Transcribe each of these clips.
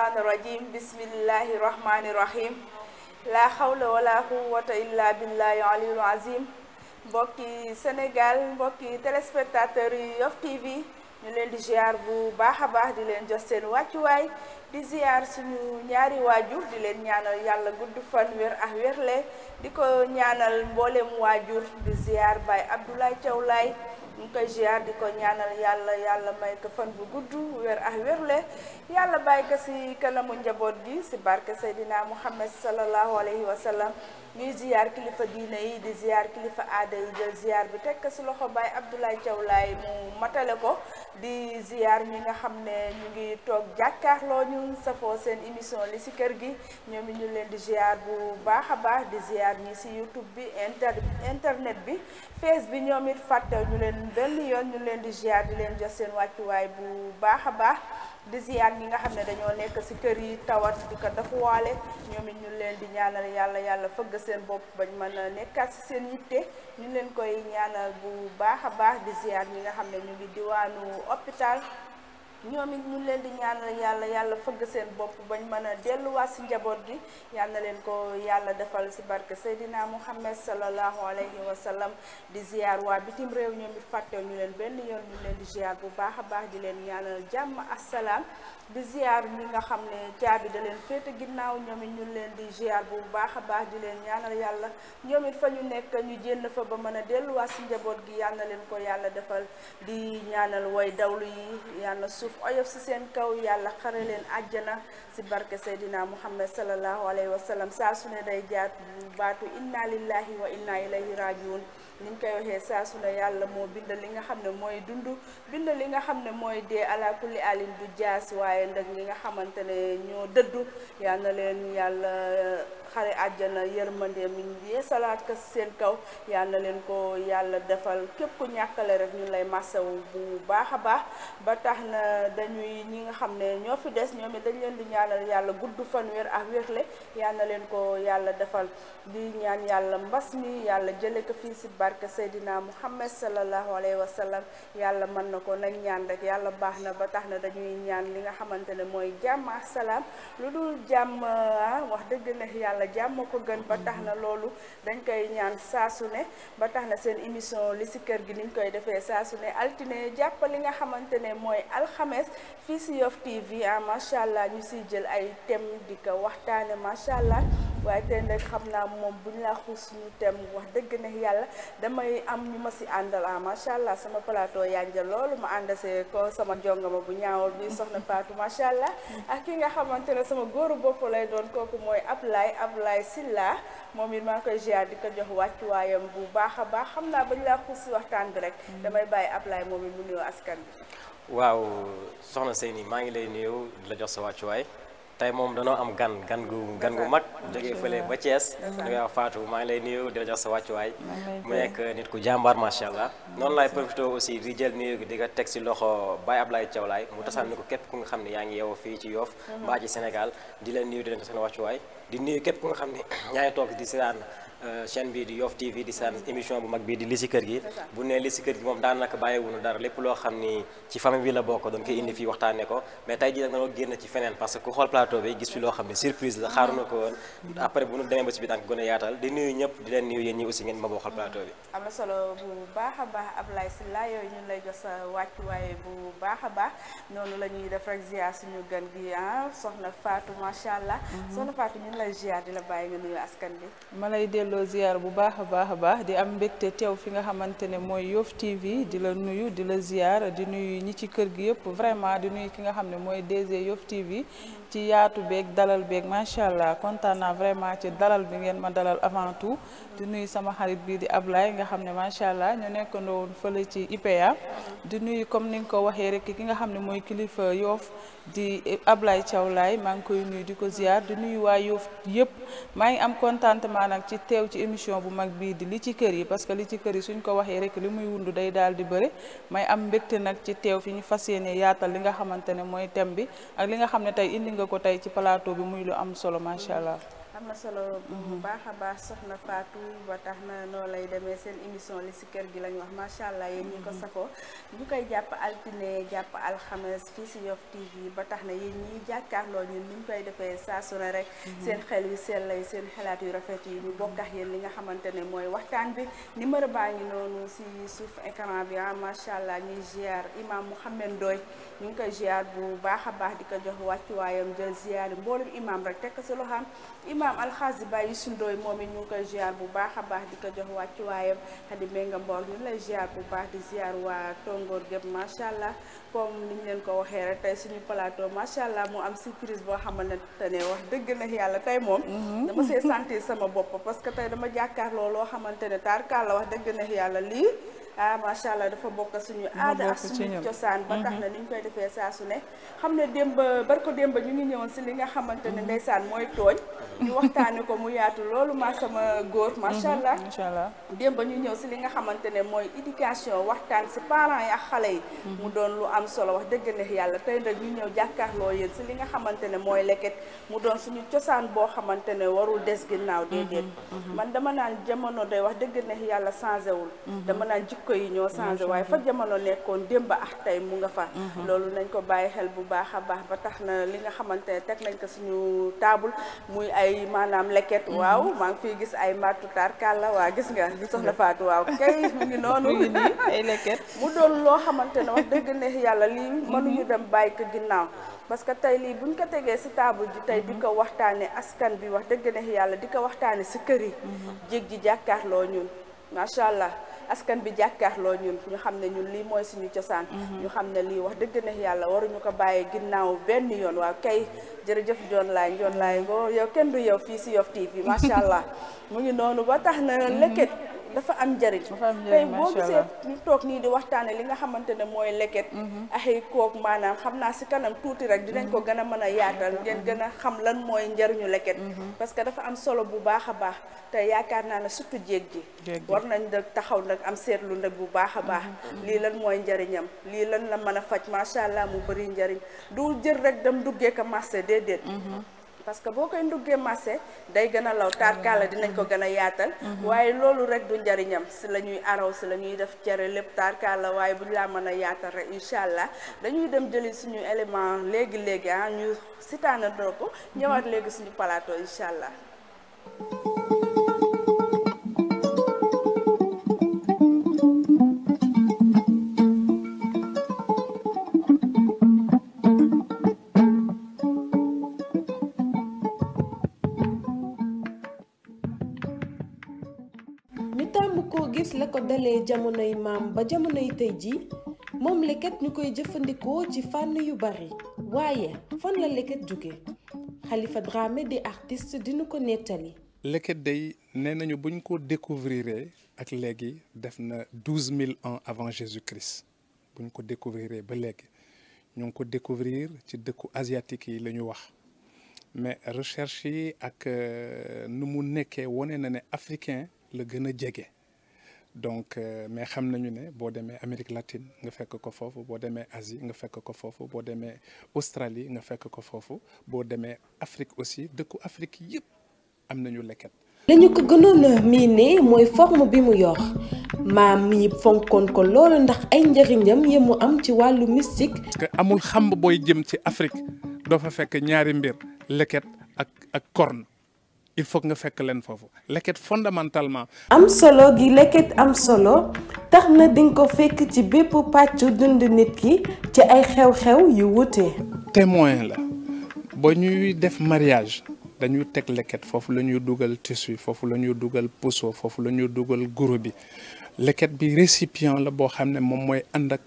الشيطان الرجيم بسم الله الرحمن الرحيم لا حول ولا قوة إلا بالله العلي العظيم mbokki Sénégal mbokki téléspectateurs yi Yoff TV ñu leen di ziar bu baax a baax di leen jox seen wàccuwaay di ziar suñu ñaari waajur di leen ñaanal yàlla gudd fan wér ak wérle di ko ñaanal mboolem waajur di ziar Baye Abdoulaye Thiaw Laye ñu koy ziar di ko ñaanal yàlla may ko fan bu gudd wér ak wérle yàlla bàyyi ko ci kanamu njaboot gi ci barke Seydina Muhammad sallallahu alayhi wa sallam ñuy ziar kilifa diine yi di ziar kilifa aada yi jël ziar bi teg ko ci loxo Baye Abdoulaye Thiaw Laye mu matale ko di ziar ñi nga xam ne ñu ngi toog jàkkaarloo ñu safoo seen émission li ci kër gi ñoom ñu leen di ziar bu baax a baax di ziar ñi ci YouTube bi internet bi face bi ñoom it fàtte ñu leen benn yoon ñu leen di ziar di leen jox seen wàccuwaay bu baax a baax di ziar ñi nga xam ne dañoo nekk ci kër yi tawat di ko dafuwaale ñoom it ñu leen di ñaanal yàlla fëgg seen bopp bañ mën a nekkaat ci seen yitte ñu leen koy ñaanal bu baax a baax di ziar ñi nga xam ne ñu ngi diwaanu hôpital ñoom it ñu leen di ñaanal yàlla fëgg seen bopp bañ mën a delluwaat ci njaboot gi yal na leen ko yàlla defal ci barke Seydina Muhammad sallallahu alayhi wa sallam di ziar waa bitim réew ñoom it fàttew ñu leen benn yoon ñu leen di ziar bu baax a baax di leen ñaanal jàmm assalaam di ziar ñi nga xam ne caabi da leen féete ginnaaw ñoom it ñu leen di ziar bu baax a baax di leen ñaanal yàlla ñoom it fa ñu nekk ñu jénn fa ba mën a delluwaat ci njaboot gi yal na leen ko yàlla defal di ñaanal way dawlu yi yàlla suuf oyof ci seen kaw yàlla xare leen àjjana ci barke Seydina Muhammad sallallahu alayhi wa sallam saa su ne day jaar baatu inna lillahi wa inna ilayhi rajiun ni ñu koy waxee saa su ne yàlla moo bind li nga xam ne mooy dund bind li nga xam ne mooy dee ala kulli alin du jaas waaye ndag ñi nga xamante ne ñoo dëddu yal na leen yàlla xare àjjana yërmande mi yeesalaat ko seen kaw yal na leen ko yàlla defal képp ku ñàkkale rek ñu lay masawu bu baax a baax ba tax na dañuy ñi nga xam ne ñoo fi des ñoom it dañ leen di ñaanal yàlla gudd fan wér ak wérle yal na leen ko yàlla defal di ñaan yàlla mbas mi yàlla jële ko fii ci barke Seydina Muhammad sallallahu alayhi wa sallam yàlla mën na ko nag ñaan rek yàlla baax na ba tax na dañuy ñaan li nga xamante ne mooy jàmm ak salaam lu dul jàmm wax dëgg ne yàlla jàmm ko gën ba tax na loolu dañ koy ñaan saa su ne ba tax na seen émission li ci kër gi niñ koy defee saa su ne altine jàpp li nga xamante ne mooy alxames fii ci Yoff TV macha allah ñu ciy jël ay thème di ko waxtaane macha allah waaye tey nag xam naa moom bu ñu la xuus suñu thème wax dëgg ne yàlla damay am ñu ma ci àndal macha allah sama plateau yànja loolu ma àndasee ko sama jongama bu ñaawal bi soxna Fatou macha allah ak ki nga xamante ne sama góoru bopp lay doon kooku mooy Ablaye Silla moom it maa ngi koy ziar di ko jox wàccuwaayam bu baax a baax xam naa ba ñu la xuus ci waxtaan bi rek damay bàyyi Ablaye moom it mu nuyoo askan bi. waaw soxna Seyni maa ngi lay nuyu di la jox sa wàccuwaay tey moom danoo am gan gu mag jógee fële ba Thiès da ngay wax Fatou maa ngi lay nuyu di la jox sa wàccuwaay mu nekk nit ku jàmbaar macha allah noonu laay profité aussi di jël nuyu di nga teg ci loxo Baye Abdoulaye Thiaw Laye mu tasal ni ko képp ku nga xam ne yaa ngi yeewoo fii ci Yoff mbaa ci Sénégal di leen nuyu di leen jox seen wàccuwaay di nuyu képp ku nga xam ne yaa ngi toog di seetaan chaîne bi di Yoff TV di seen émission bu mag bi di li ci kër gi bu ne li ci kër gi moom daanaka bàyyiwunu dara lépp loo xam ni ci famille bi la bokk doon koy indi fii waxtaane ko mais tey jii nag dañoo génn ci feneen parce que ku xool plateau bi gis fi loo xam ne surprise la xaaruna ko woon après bu ñu demee ba ci bi tànk gën a yaatal di nuyu ñëpp di leen nuyu yéen ñi aussi ngeen ma bokkal plateau bi am na solo bu baax a baax Ablaye Sylla yooyu ñun lay jox sa wàccuwaay bu baax a baax noonu la ñuy def rek ziar suñu gan gi soxna Fatou macha allah soxna Fatou ñun lay ziar di la bàyyi nga nuyu askan bi ma lay delloo ziar bu baax a baax di am mbégte teew fi nga xamante ne mooy Yoff TV di la nuyu di la ziar di nuyu ñi ci kër gi yëpp vraiment di nuyu ki nga xam ne mooy DG Yoff TV ci yaatu beeg dalal beeg macha allah kontaan naa vraiment ci dalal bi ngeen ma dalal avant tout di nuyu sama xarit bii di Ablaye nga xam ne macha allah ñu nekkandoo woon fële ci IPA di nuyu comme ni nga ko waxee rek ki nga xam ne mooy kilifa Yoff di Ablaye Thiaw Laye maa ngi koy nuyu di ko ziar di nuyu waa Yoff yëpp maa ngi am contentement nag ci teew ci émission bu mag bii di li ci kër yi parce que li ci kër yi suñ ko waxee rek li muy wundu day daal di bëre may am mbégte nag ci teew fi ñu fas yéene yaatal li nga xamante ne mooy thème bi ak li nga xam ne tey indi nga ko tey ci plateau bi muy lu am solo macha allah. am na solo bu baax a baax soxna Fatou ba tax na noo lay demee seen émission li si kër gi lañ wax macha allah yéen ñi ko safoo ñu koy jàpp altine jàpp alxames fii si Yoff TV ba tax na yéen ñi jàkkaarloo ñun ni ñu koy defee saa su ne rek seen xel yu sell lay seen xalaat yu rafet yi ñu bokk ak yéen li nga xamante ne mooy waxtaan bi numéro baa ngi noonu si suuf écran bi macha allah ñuy ziar imam Mouhamed Ndoye ñu ngi koy ziar bu baax a baax di ko jox wàccuwaayam jël ziar yi mboolem imam rek teg ko si loxaam imam alxaasi Baye Youssou Ndoye moom it ñu ngi koy ziar bu baax a baax di ko jox wàccuwaayam Xadi Menga Mboor ñu lay ziar bu baax di ziar waa Tongoor gépp macha allah comme ni ñu leen ko waxee rek tey suñu plateau macha allah mu am surprise boo xamante ne wax dëgg na yàlla tey moom dama see sentir sama bopp parce que tey dama jàkkaarloo loo xamante ne taarkaal la wax dëgg na yàlla lii macha allah dafa bokk suñu aada ak suñu cosaan ba tax na ni ñu koy defee saa su ne xam ne démb barko démb ñu ngi ñëwoon si li nga xamante ne ndeysaan mooy tooñ ñu waxtaane ko mu yaatu loolu ma sama góor macha allah démb ñu ñëw si li nga xamante ne mooy éducation waxtaan si parents yi ak xale yi mu doon lu am solo wax dëgg ne yàlla tey nag ñu ñëw jàkkaarloo yéen si li nga xamante ne mooy leket mu doon suñu cosaan boo xamante ne warul des ginnaaw déedéet man dama naan jamono day wax dëgg ne yàlla changé wul dama naan jikko yi ñoo changé waaye fa jamono nekkoon démb ak tey mu nga fa loolu nañ ko bàyyi xel bu baax a baax ba tax na li nga xamante ne teg nañ ko suñu table muy ay maanaam leket waaw maa ngi fiy gis ay mattu tarkalla waa gis nga di soxna Fatou waaw kay mu ngi noonu ay leket mu doon loo xamante ne wax dëgg ne yàlla lii mënuñu dem bàyyi ko ginnaaw parce que tey lii buñ ko tegee si table ji tey di ko waxtaane askan bi wax dëgg ne yàlla di ko waxtaane si kër yi jéeg ji jàkkaarloo ñun macha allah askan bi jàkkaarloo ñun ñu xam ne ñun lii mooy suñu cosaan ñu xam ne lii wax dëgg ne yàlla waruñu ko bàyyi ginnaaw benn yoon waaw kay jërëjëf John Laye ngo yow kenn du yow fii si Yoff TV macha allah mu ngi noonu ba tax na leket dafa am njëriñ tey boo gisee ñu toog nii di waxtaane li nga xamante ne mooy leket axi kook maanaam xam naa si kanam tuuti rek dinañ ko gën a mën a yaatal ngeen gën a xam lan mooy njëriñu leket parce que dafa am solo bu baax a baax te yaakaar naa ne surtout jéeg ji war nañ da taxaw nag am seetlu nag bu baax a baax lii lan mooy njëriñam lii lan la mën a faj macha allah mu bëri njëriñ du jël rek dem duggee ko marché déedéet parce que boo koy nduggee marché day gën a law taarkaala dinañ ko gën a yaatal waaye loolu rek du njariñam si la ñuy araw si la ñuy def cere lépp taarkaala waaye bu ñu laa mën a yaatal rek incha allah dañuy dem jëli suñu élément léegi ñu sitaana doo ko ñëwaat léegi suñu plateau incha allah la ko dalee jamonoy maam ba jamonoy tey ji moom leket ñu koy jëfandikoo ci fànn yu bari waaye fan la leket jóge Khalifa Dramé di artiste dinu ko nettali leket day nee nañu buñ ko découvrir ak léegi def na 12 000 ans avant Jésus-Christ buñ ko découvrir ba léegi ñu ngi ko découvrir ci dëkku asiatique yi la ñu wax mais recherche yi ak nu mu nekkee wone na ne africain la gën a jege donc mais xam nañu ne boo demee Amérique latine nga fekk ko foofu boo demee Asie nga fekk ko foofu boo demee Australie nga fekk ko foofu boo demee Afrique aussi dëkku Afrique yëpp am nañu leket. lañu ko gënoon a miine mooy forme bi mu yor maam yi fonkoon ko loolu ndax ay njëriñam yi mu am ci wàllu mystique. parce que amul xamb booy jëm ci Afrique doo fa fekk ñaari mbir leket ak corne. il faut nga fekk leen foofu leket fondamentalement am solo gi leket am solo tax na dinga ko fekk ci bépp pàccu dund nit ki ci ay xew-xew yu wute témoin la ba ñuy def mariage dañuy teg leket foofu la ñuy dugal tissu foofu la ñuy dugal puso foofu la ñuy dugal guro bi leket bi récipient la boo xam ne moom mooy ànd ak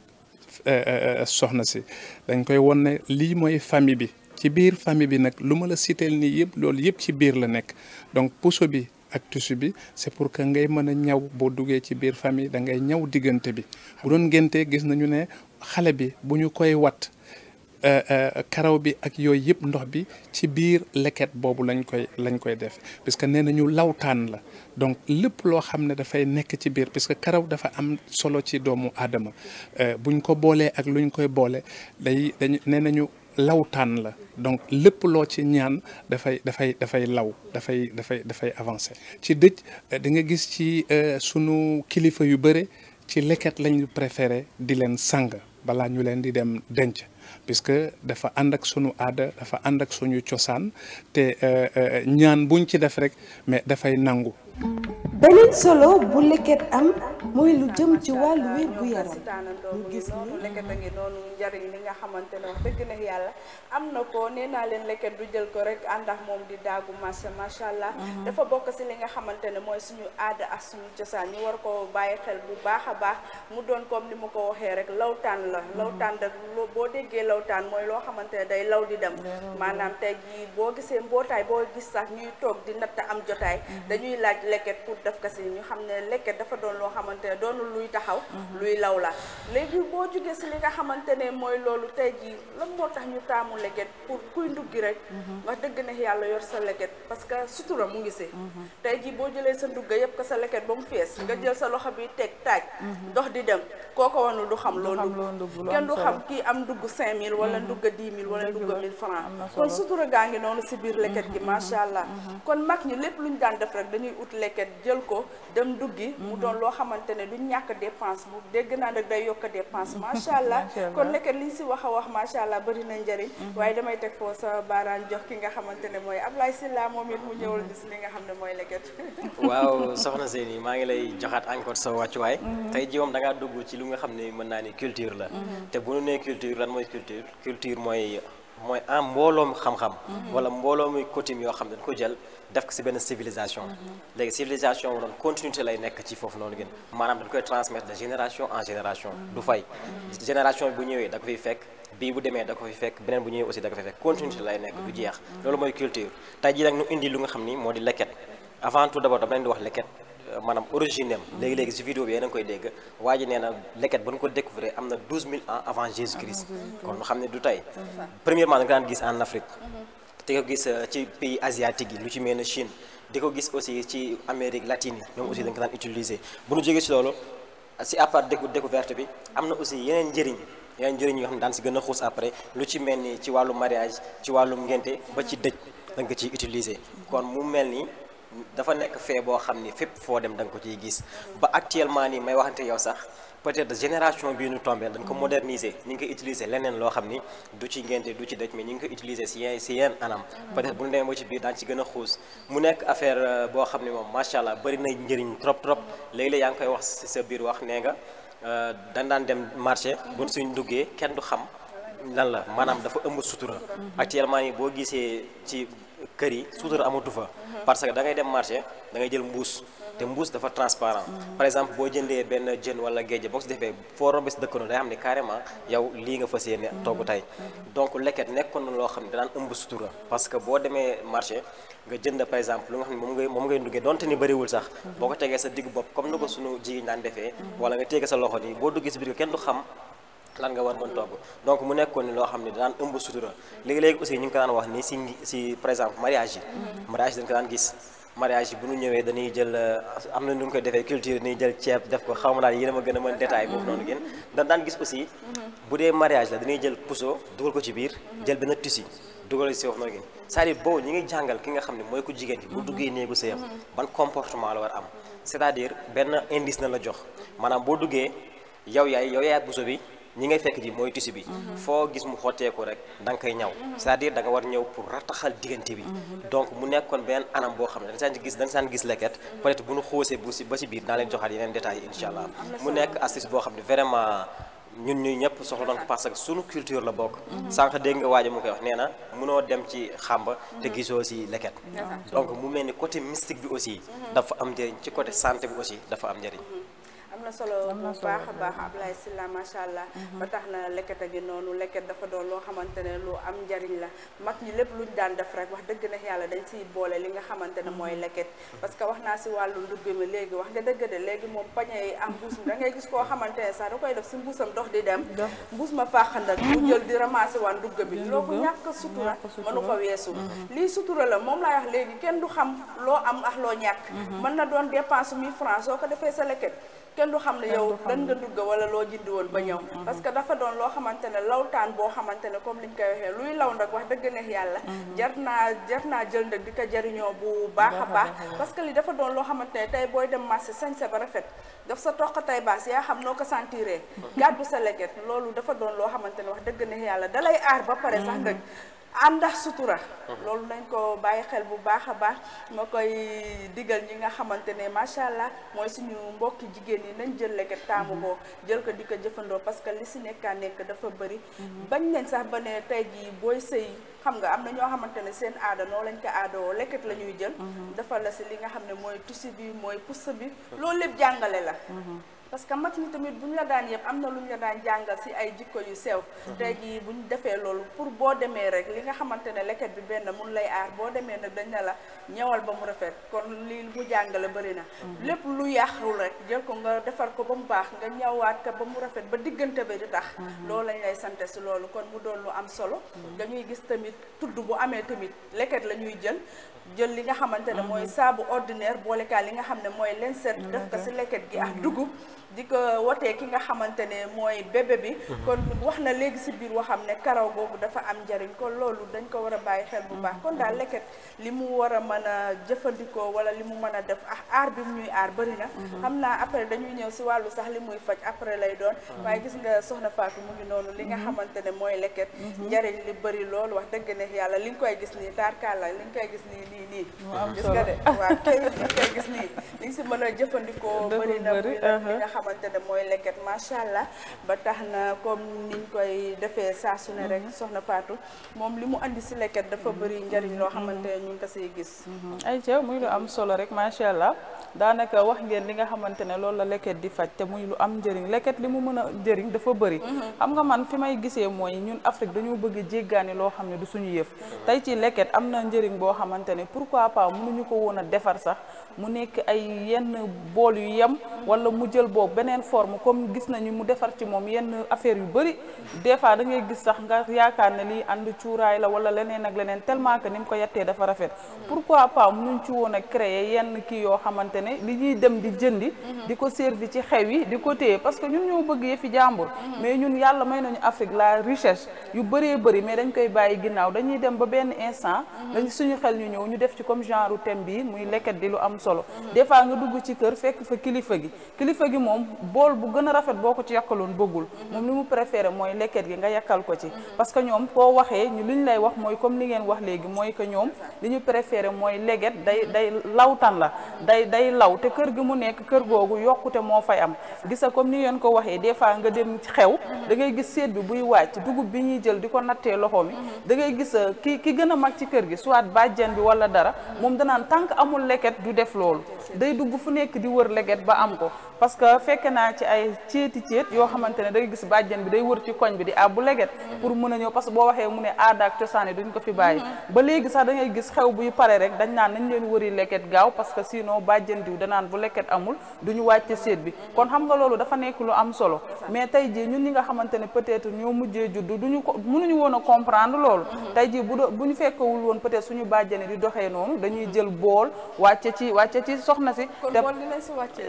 soxna si dañ koy won ne lii mooy famille bi ci biir famille bi nag lu ma la citeel nii yëpp loolu yëpp ci biir la nekk donc puso bi ak tissu bi c'est pour que ngay mën a ñaw boo duggee ci biir famille da ngay ñaw diggante bi bu doon ngénte gis nañu ne xale bi bu ñu koy wat karaw bi ak yooyu yëpp ndox bi ci biir leket boobu lañ koy def parce que nee nañu lawtaan la donc lépp loo xam ne dafay nekk ci biir parce que karaw dafa am solo ci doomu aadama buñ ko boolee ak luñ koy boole dañ nee nañu lawtaan la donc lépp loo ci ñaan dafay law dafay avancer ci dëj da nga gis ci sunu kilifa yu bëre ci leket lañu préféré di leen sang balaa ñu leen di dem denc puisque dafa ànd ak sunu aada dafa ànd ak suñu cosaan te ñaan buñ ci def rek mais dafay nangu. beneen solo bu leket am mooy lu jëm ci wàllu wér gu yaram ñu gis noonu leket a ngi noonu njariñ li nga xamante ne wax dëgg na yàlla am na ko nee naa leen leket du jël ko rek ànd ak moom di daagu macha allah dafa bokk si li nga xamante ne mooy suñu aada ak suñu cosaan ñu war ko bàyyi xel bu baax a baax mu doon comme ni ma ko waxee rek lawtaan la lawtaan rek boo déggee lawtaan mooy loo xamante ne day law di dem maanaam tey jii boo gisee mbootaay boo gis sax ñuy toog di natt am jotaay dañuy laaj leket pour def ko si ñu xam ne leket dafa doon loo xamante ne doonul luy taxaw luy law la léegi boo jógee si li nga xamante ne mooy loolu tey jii lan moo tax ñu taamu leket pour kuy nduggi rek wax dëgg na yàlla yor sa leket parce que sutura mu ngi si tey jii boo jëlee sa ndugga yëpp ko sa leket ba mu fees nga jël sa loxo bi teg taaj dox di dem kooko wanul du xam loo ndugg kenn du xam kii am ndugg 5000 wala ndugg 10 000 wala ndugg 1000 francs kon sutura gaa ngi noonu si biir leket gi macha allah kon mag ñi lépp luñ daan def rek dañuy ut leket jël ko dem duggi mu doon loo xamante ne duñ ñàkk dépense bu dégg naa nag day yokk dépense macha allah kon leket liñ si wax a wax macha allah bëri na njëriñ waaye damay teg foo sa baaraan jox ki nga xamante ne mooy Ablaye Sylla moom it mu ñëwal gis li nga xam ne mooy leket waaw soxna Seyni maa ngi lay joxaat encore sa wàccuwaay tey ji moom da ngaa dugg ci lu nga xam ne mën naa ni culture la te bu ñu nee culture lan mooy culture mooy am mbooloom xam-xam wala mbooloomi coutume yoo xam ne dañ ko jël def ko si benn civilisation léegi civilisation wu doon continuité lay nekk ci foofu noonu gën maanaam dañ koy transmettre de génération en génération du fay génération bi bu ñëwee da ko fiy fekk bii bu demee da ko fi fekk beneen bu ñëwee aussi da ko fiy fekk continuité lay nekk du jeex loolu mooy culture tey jii nag ñu indi lu nga xam ni moo di leket avant tout d'abord dama leen di wax leket maanaam origine am léegi-léegi si vidéo bi yéen a ngi koy dégg waa ji nee na leket ba ñu ko découvrir am na 12 000 ans avant Jésus-Christ kon xam ne du tey premièrement da nga daan gis en Afrique di ko gis ci pays asiatique yi lu ci mel ne Chine di ko gis aussi ci Amérique latine yi ñoom aussi dañ ko daan utiliser bu ñu jógee si loolu si à part découverte bi am na aussi yeneen njëriñ yoo xam ne daan si gën a xuus après lu ci mel ni ci wàllu mariage ci wàllu ngénte ba ci dëj da nga ko ciy utiliser kon mu mel ni dafa nekk fee boo xam ni fépp foo dem da nga ko ciy gis ba actuellement nii may waxante yow sax peut-être génération bii ñu tombé dañ ko moderniser ñu ngi koy utiliser leneen loo xam ni du ci ngénte du ci dëj mais ñu ngi koy utiliser si yenn anam peut-être bu ñu demee ba ci biir daan ci gën a xuus mu nekk affaire boo xam ni moom macha allah bëri na njëriñ trop léegi-léeg yaa ngi koy wax si sa biir wax nee nga dañ daan dem marché bu suñ duggee kenn du xam lan la maanaam dafa ëmb sutura actuellement nii boo gisee ci kër yi sutura amatu fa parce que da ngay dem marché da ngay jël mbuus te mbuus dafa transparent par exemple boo jëndee benn jën wala géej boo si defee foo rombe si dëkkandoo day xam ne carrément yow lii nga fas yéene togg tey donc leket nekkoon na loo xam ne danaan ëmb sutura parce que boo demee marché nga jënd par exemple lu nga xam ne moom ngay duggee donte ni bëriwul sax boo ko tegee sa diggu bopp comme ni ko sunu jigéen daan defee wala nga tegee sa loxo nii boo duggee si biir kenn du xam lan nga war mën togg donc mu nekkoon ni loo xam ne daan ëmb sutura léegi-léegi aussi ñu ngi ko daan wax ni si par exemple mariage yi dañ ko daan gis mariage yi bu ñu ñëwee dañuy jël am na nu ñu koy defee culture dañuy jël ceeb def ko xaw ma daal yéen a ma gën a mën détail boobu noonu gën daan gis aussi bu dee mariage la dañuy jël puso dugal ko ci biir jël benn tissu dugal si foofu noonu gën c'est-à-dire boobu ñi ngi jàngal ki nga xam ne mooy ku jigéen ki bu duggee néegu sëyam ban comportement la war am c'est-à-dire benn indice na la jox maanaam boo duggee yow yaay puso bi ñi ngay fekk ji mooy tissu bi foo gis mu xotteeku rek da nga koy ñaw c'est-à-dire da nga war ñëw pour rattaxal diggante bi donc mu nekkoon benn anam boo xam ne da nga saan gis leket peut-être bu ñu xoosee ba si biir daa leen joxaat yeneen détails yi incha allah mu nekk astuce boo xam ne vraiment ñun ñuy ñëpp soxla doon ko parce que sunu culture la bokk sànq dégg nga waaja mu koy wax nee na mënoo dem ci xàmba te gisoo si leket donc mu mel ni côté mystique bi aussi dafa am njëriñ ci côté santé bi aussi dafa am njëriñ am na solo bu baax a baax Ablaye Sylla macha allah ba tax na leket a gi noonu leket dafa doon loo xamante ne lu am njariñ la mag ñi lépp luñ daan def rek wax dëgg na yàlla dañ siy boole li nga xamante ne mooy leket parce que wax naa si wàllu ndugg mi léegi wax nga dëgg de léegi moom pañe yi am mbuus mi da ngay gis koo xamante ne sax da koy def si mbuusam dox di dem mbuus ma faaxandak mu jël di ramasser waan ndugg bi loolu ñàkk sutura mënu ko weesu lii sutura la moom laay wax léegi kenn du xam loo am ak loo ñàkk mën na doon dépense 1000 francs soo ko defee sa leket kenn du xam ne yow lan nga dugg wala loo jënd woon ba ñëw parce que dafa doon loo xamante ne lawtaan boo xamante ne comme liñ koy waxee luy law nag wax dëgg neex yàlla jar naa jël nag di ko jariñoo bu baax a baax parce que li dafa doon loo xamante ne tey booy dem marché sañse ba rafet daf sa toq tay baas yaa xam noo ko sentiree gàddu sa leket loolu dafa doon loo xamante ne wax dëgg neex yàlla dalay aar ba pare sax nag àndax sutura loolu nañ ko bàyyi xel bu baax a baax ma koy digal ñi nga xamante ne macha allah mooy suñu mbokki jigéen yi nañ jël leket taamu ko jël ko di ko jëfandoo parce que li si nekkaa nekk dafa bëri bañ nañ sax ba ne tey jii booy sëy xam nga am na ñoo xamante ne seen aada noo lañ ko aadoo leket la ñuy jël dafa la si li nga xam ne mooy tissu bi mooy pousse bi loolu lépp jàngale la parce que mag ñi tamit bu ñu la daan yëpp am na lu ñu la daan jàngal si ay jikko yu sew tey jii bu ñu defee loolu pour boo demee rek li nga xamante ne leket bi benn mun lay aar boo demee nag dañ ne la ñëwal ba mu rafet kon lii mu jàngale bëri na lépp lu yàqul rek jël ko nga defar ko ba mu baax nga ñëwaat ko ba mu rafet ba diggante bi di tax loolu lañ lay sante si loolu kon mu doon lu am solo dañuy gis tamit tudd bu amee tamit leket la ñuy jël li nga xamante ne mooy saabu ordinaire boolekaay li nga xam ne mooy lenset def ko si leket gi ak dugub di ko wotee ki nga xamante ne mooy bébé bi kon wax na léegi si biir waxam ne karaw boobu dafa am njariñ kon loolu dañ ko war a bàyyi xel bu baax kon daal leket li mu war a mën a jëfandikoo wala li mu mën a def aar bi mu ñuy aar bëri na xam naa après dañuy ñëw si wàllu sax li muy faj après lay doon waaye gis nga soxna Fatou mu ngi noonu li nga xamante ne mooy leket njariñ li bëri loolu wax dëgg ne yàlla li nga koy gis nii tarkalla li nga koy gis nii gis nga de waaw tey li nga koy gis nii li nga si mën a jëfandikoo bëri na li nga xamante ne mooy leket macha allah ba tax na comme niñ koy defee saa su ne rek soxna Fatou moom li mu andi si leket dafa bëri njariñ loo xamante ne ñu ngi ko siy gis ay ca muy lu am solo rek macha allah daanaka wax ngeen li nga xamante ne loolu la leket di faj te muy lu am njëriñ leket li mu mën a njëriñ dafa bëri xam nga man fi may gisee mooy ñun Afrique dañoo bëgg jéggaani loo xam ne du suñu yëf tey ci leket am na njëriñ boo xamante ne pourquoi pas mënuñu ko woon a defar sax mu nekk ay yenn bool yu yem wala mu jël boobu beneen forme comme gis nañu mu defar ci moom yenn affaire yu bëri des fois da ngay gis sax nga yaakaar ne lii ànd cuuraay la wala leneen ak leneen tellement que ni mu ko yettee dafa rafet pourquoi pas mënuñ ci woon a créer yenn kii yoo xamante ne li ñuy dem di jëndi di ko servi ci xew yi di ko téye parce que ñun ñoo bëgg yëfi jàmbur mais ñun yàlla may nañu Afrique la richesse yu bëree bëri mais dañ koy bàyyi ginnaaw dañuy dem ba benn instant dañ suñu xel ñu ñëw ñu def ci comme genre thème bi muy leket di lu am solo des fois nga dugg ci kër fekk fa kilifa gi moom bool bu gën a rafet boo ko ci yakkaloon bëggul moom li mu préféré mooy leket gi nga yakkal ko ci parce que ñoom koo waxee ñu li ñu lay wax mooy comme li ngeen wax léegi mooy que ñoom li ñu préféré mooy leget day lawtan la day law te kër gi mu nekk kër googu yokkute moo fay am gisa comme ni ngeen ko waxee des fois nga dem ci xew da ngay gis seet bi buy wàcc dugub bi ñuy jël di ko nattee loxo mi da ngay gis ki gën a mag ci kër gi soit bàjjen bi wala dara moom danaan tant que amul leket du def loolu day dugg fu nekk di wër leget ba am ko parce que fekk naa ci ay ceet yoo xamante ne da ngay gis bàjjen bi day wër ci koñ bi di àbbu leget pour mën a ñëw parce que boo waxee mu ne aada ak cosaan yi duñ ko fi bàyyi ba léegi sax da ngay gis xew buy pare rek dañ naan nañ leen wëri leket gaaw parce que sinon bàjjen diw danaan bu leket amul duñu wàcce seet bi kon xam nga loolu dafa nekk lu am solo mais tey jii ñun ñi nga xamante ne peut-être ñoo mujjee juddu duñu ko mënuñu woon a comprendre loolu tey jii bu ñu fekkewul woon peut-être suñu bàjjene di doxee noonu dañuy jël bool wàcce ci soxna si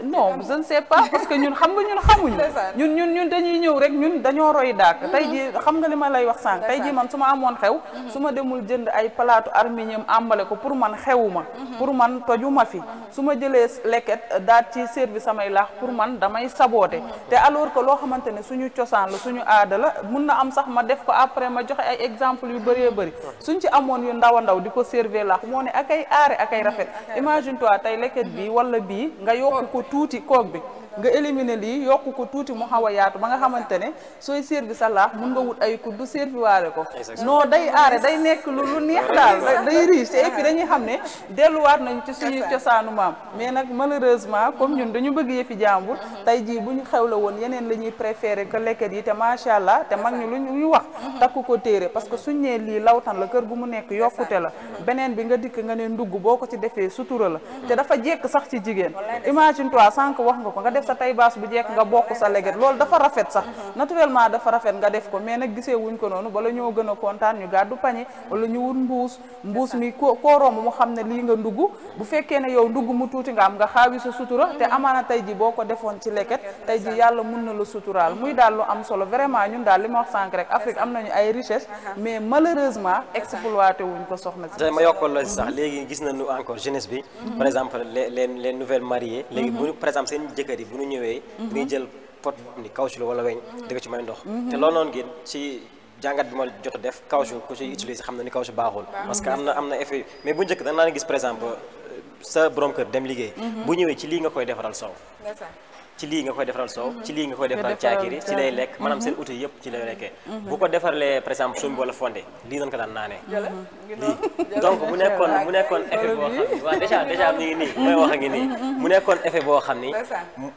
non je ne sais pas parce que ñun xam nga ñun xamuñu ñun dañuy ñëw rek ñun dañoo roy daak tey jii xam nga li ma lay wax sànq tey jii man su ma amoon xew su ma demul jënd ay palaatu aluminium àmbale ko pour man xewuma pour man tojuma fi su ma jëlee leket daat ci service samay laax pour man damay saboote te alors que loo xamante ne suñu cosaan la suñu aada la mun na am sax ma def ko après ma joxe ay exemple yu bëree bëri suñ ci amoon yu ndaw a ndaw di ko servir laax moo ne ak ay aare ak ay rafet imagine toi tey leket bi wala bii nga yokk ko tuuti koog bi nga éliminer lii yokku ko tuuti mu xaw a yaatu ba nga xamante ne sooy servi sa laax mun nga wut ay kuddu servi waale ko non day aare day nekk lu neex daal day riche et puis dañuy xam ne delluwaat nañ ci suñu cosaanu maam mais nag malheureusement comme ñun dañu bëgg yëfi jàmbur tey jii bu ñu xew la woon yeneen la ñuy préféré que leket yi te macha allah te mag ñu lu ñu wax takku ko téere parce que suñ nee lii lawtan la kër gu mu nekk yokkute la beneen bi nga dikk nga ne ndugg boo ko ci defee sutura la te dafa jekk sax ci jigéen imagine toi sànq wax nga ko nga def sa tay baas bu jekk nga bokk sa leget loolu dafa rafet sax naturellement dafa rafet nga def ko mais nag gisee wuñ ko noonu bala ñoo gën a kontaan ñu gàddu pañe wala ñu wut mbuus mi koo romb mu xam ne lii nga ndugg bu fekkee ne yow ndugg mu tuuti nga am nga xaawi sa sutura te amaana tey ji boo ko defoon ci leket tey ji yàlla mun na la suturaal muy daal lu am solo vraiment ñun daal li ma wax sànq rek Afrique am nañu ay richesse mais malheureusement exploité wuñ ko soxna si ma yokkal la sax léegi gis nañu encore jeunesse bi par exemple les nouvelles mariées léegi bu par exemple seen jëkkër yi bu ñu ñëwee dañuy jël pot ni caoutchouc la wala weñ di ko ci may ndox te loolu noonu ngeen ci jàngat bi ma jot a def caoutchouc ku ci utiliser xam na ni caoutchouc baaxul parce que am na effet mais bu njëkk da naa gis par exemple sa borom kër dem liggéey bu ñëwee ci lii nga koy defaral soow ci lii nga koy defaral soow ci lii nga koy defaral caakiri ci lay lekk maanaam seen outil yëpp ci lay lekkee bu ko defaralee par exemple sombi wala fondé lii nañ ko daan naanee lii donc mu nekkoon effet boo xam ni waaw déjà mi ngi nii mooy wax a ngi nii mu nekkoon effet boo xam ni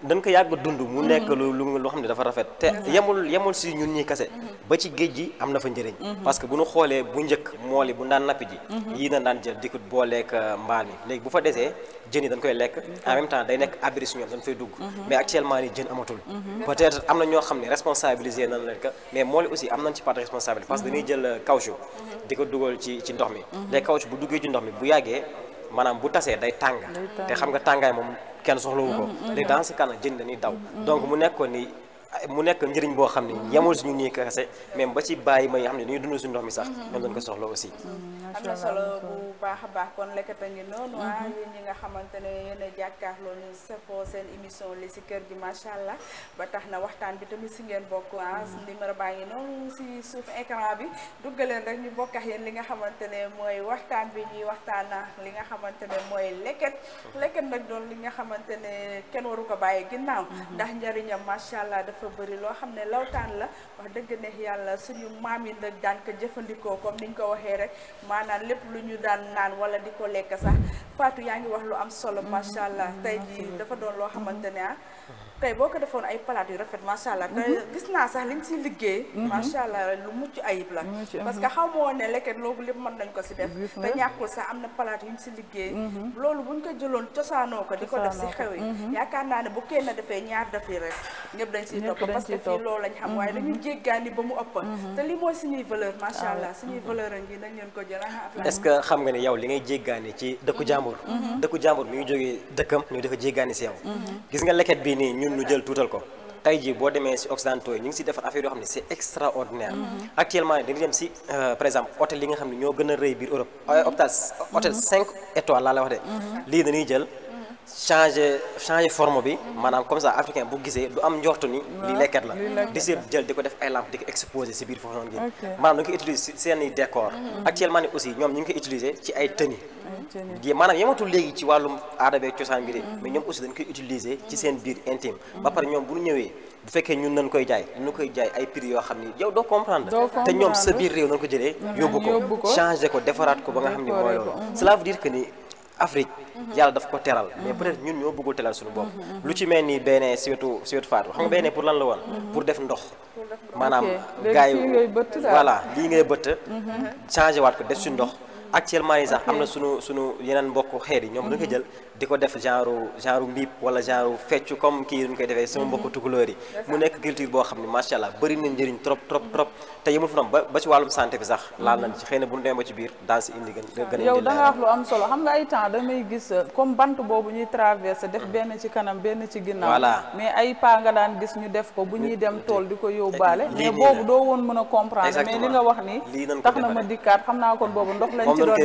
dañ ko yàgg dund mu nekk lu xam ne dafa rafet te yemul si ñun ñi kase ba ci géej gi am na fa njëriñ parce que bu ñu xoolee bu njëkk mool yi bu daan nappi ji yii na daan jël di ko booleek mbaal mi léegi bu fa desee jën yi dañ koy lekk en même temps day nekk abri su ñoom dañ fay dugg mais actuellement ni jën amatul peut-être am na ñoo xam ne responsabilisé nañ leen que mais mool yi aussi am nañ ci part de responsabilité parce que dañuy jël caoutchouc di ko dugal ci ndox mi léegi caoutchouc bu duggee ci ndox mi bu yàggee maanaam bu tasee day tàng te xam nga tàngaay moom kenn soxlawu ko léegi dans ce cas nag jën dañuy daw donc mu nekk njëriñ boo xam ne yemul suñu nii kese même ba ci bàyyi ma yi xam ne dañuy dund suñu ndox mi sax ñoom dañ ko soxla aussi am na solo bu baax a baax kon lekkat a ngi noonu yéen ñi nga xamante ne yéen a jàkkaarloo ñu safoo seen émission li si kër gi macha allah ba tax na waxtaan bi tamit si ngeen bokk numéro baa ngi noonu si suuf écran bi duggaleen rek ñu bokkax yéen li nga xamante ne mooy waxtaan bi ñuy waxtaan li nga xamante ne mooy lekkat nag doon li nga xamante ne kenn waru ko bàyyi ginnaaw ndax njëriñam macha allah dafa bëri loo xam ne lawtaan la wax dëgg neex yàlla suñu maam yi nag daan ko jëfandikoo comme niñ ko waxee rek maanaam lépp lu ñu daan naan wala di ko lekk sax Fatou yaa ngi wax lu am solo macha allah tey jii dafa doon loo xamante ne tey boo ko defoon ay palaat yu rafet macha allah te gis naa sax liñ si liggéey macha allah lu mucc ayib la parce que xaw ma woon ne lekket loolu lépp mën nañ ko si def te ñàkkul sax am na palaat yuñ si liggéey loolu buñ ko jëloon cosaanoo ko di ko def si xew yi yaakaar naa ne bu kenn defee ñaar defi rek ñëpp dañ siy topp parce que fii loolu lañ xam waaye dañu jéggaani ba mu ëpp te li mooy suñuy valeur macha allah suñuy valeur a ngi nañ leen ko jël est-ce que xam nga ne yow li ngay jéggaani ci dëkku jàmbur mi ngi jógee dëkkam ñu dafa jéggaani si yow gis nga lekket bii nii ñu jël tuutal ko tey jii boo demee si occidentaux yi ñu ngi si defar affaire yoo xam ne c'est extraordinaire actuellement dañuy dem si par exemple hôtel yi nga xam ne ñoo gën a rëy biir Europe hôtel 5 étoiles laa la wax de lii dañuy jël changer forme bi maanaam comme ça africain bu gisee du am njortu ni lii lekket la di si jël di ko def ay lampe di ko exposer si biir foofu noonu gi maanaam dañu koy utiliser si seen i décor actuellement ni aussi ñoom ñu ngi koy utiliser ci ay tenues maanaam yematul léegi ci wàllum aada beeg cosaan bi de mais ñoom aussi dañ koy utiliser ci seen biir intime ba pare ñoom bu ñu ñëwee bu fekkee ñun nañ koy jaay ñu koy jaay ay prix yoo xam ni yow doo comprendre te ñoom sa biir réew nañ ko jëlee yóbbu ko changer ko defaraat ko ba nga xam ni mooy loolu cela veut dire que ni Afrique yàlla daf ko teral mais peut-être ñun ñoo bëggul teral suñu bopp lu ci mel ni benn si wetu Fatou xam nga benn pour lan la woon pour def ndox maanaam gars yi voilà lii ngay bëtt changé waat ko def si ndox actuellement nii sax am na sunu yeneen mbokk xeet yi ñoom dañu koy jël di ko def genre mbiib wala genre feccu comme kii duñu koy defee sama mbokk tukulóor yi mu nekk culture boo xam ne macha allah bëri na njëriñ trop te yemul fa tam ba ci wàllum santé bi sax laal nañ ci xëy na bu ñu demee ba ci biir daan si indi gën a yow da nga wax lu am solo xam nga ay temps damay gis comme bant boobu ñuy traversé def benn ci kanam benn ci ginnaaw voilà mais ay pas nga daan gis ñu def ko bu ñuy dem tool di ko yóbbaale mais boobu doo woon mën a comprendre mais li nga wax ni tax na ma dikkaat xam naa kon boobu ndox lañ ci doon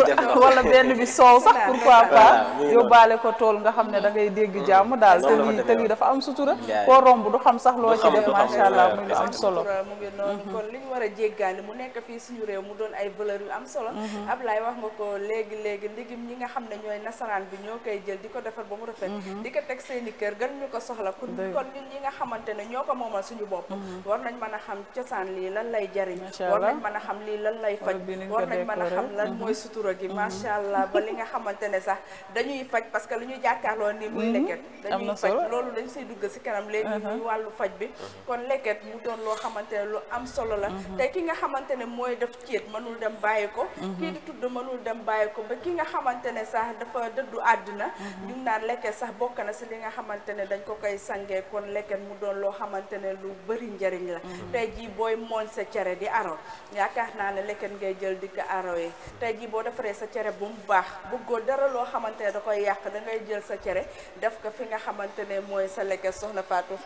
def wala benn bi soow sax pourquoi pas yóbbaale ko tool nga xam ne da ngay dégg jàmm daal te lii dafa am sutura koo romb du xam sax loo ci def macha allah muy lu am solo mu ngi noonu kon li ñu war a jéggaani mu nekk fii suñu réew mu doon ay valeurs yu am solo Ablaye wax nga ko léegi ndigim ñi nga xam ne ñooy nasaraan bi ñoo koy jël di ko defar ba mu rafet di ko teg seeni kër gën ñu ko soxla kon ñun ñi nga xamante ne ñoo ko moomal suñu bopp war nañ mën a xam cosaan lii lan lay jariñ war nañ mën a xam lii lan lay faj war nañ mën a xam lan mooy sutura gi macha allah ba li nga xamante ne sax dañuy faj parce que lu ñu jàkkaarloo ni muy leket dañuy faj loolu dañ siy dugg si kanam léegi muy wàllu faj bi kon leket mu doon loo xamante ne lu am solo la te ki nga xamante ne mooy def céet mënul dem bàyyi ko kii di tudd mënul dem bàyyi ko ba ki nga xamante ne sax dafa dëddu àddina ñu naan leket sax bokk na si li nga xamante ne dañ ko koy sangee kon leket mu doon loo xamante ne lu bëri njëriñ la tey jii booy mooñ sa cere di aro yaakaar naa ne leket ngay jël di ko aroyee tey jii boo defaree sa cere bu mu baax bëggoo dara loo xamante ne da koy yàq da ngay jël sa cere def ko fi nga xamante ne mooy sa leket soxna Fatou.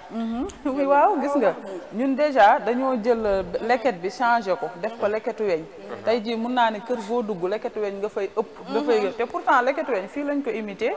oui waaw gis nga ñun déjà dañoo jël leket bi changé ko def ko leketu weñ tey jii mun naa ne kër goo dugg leketu weñ nga fay ëpp nga fay te pourtant leketu weñ fii lañ ko imité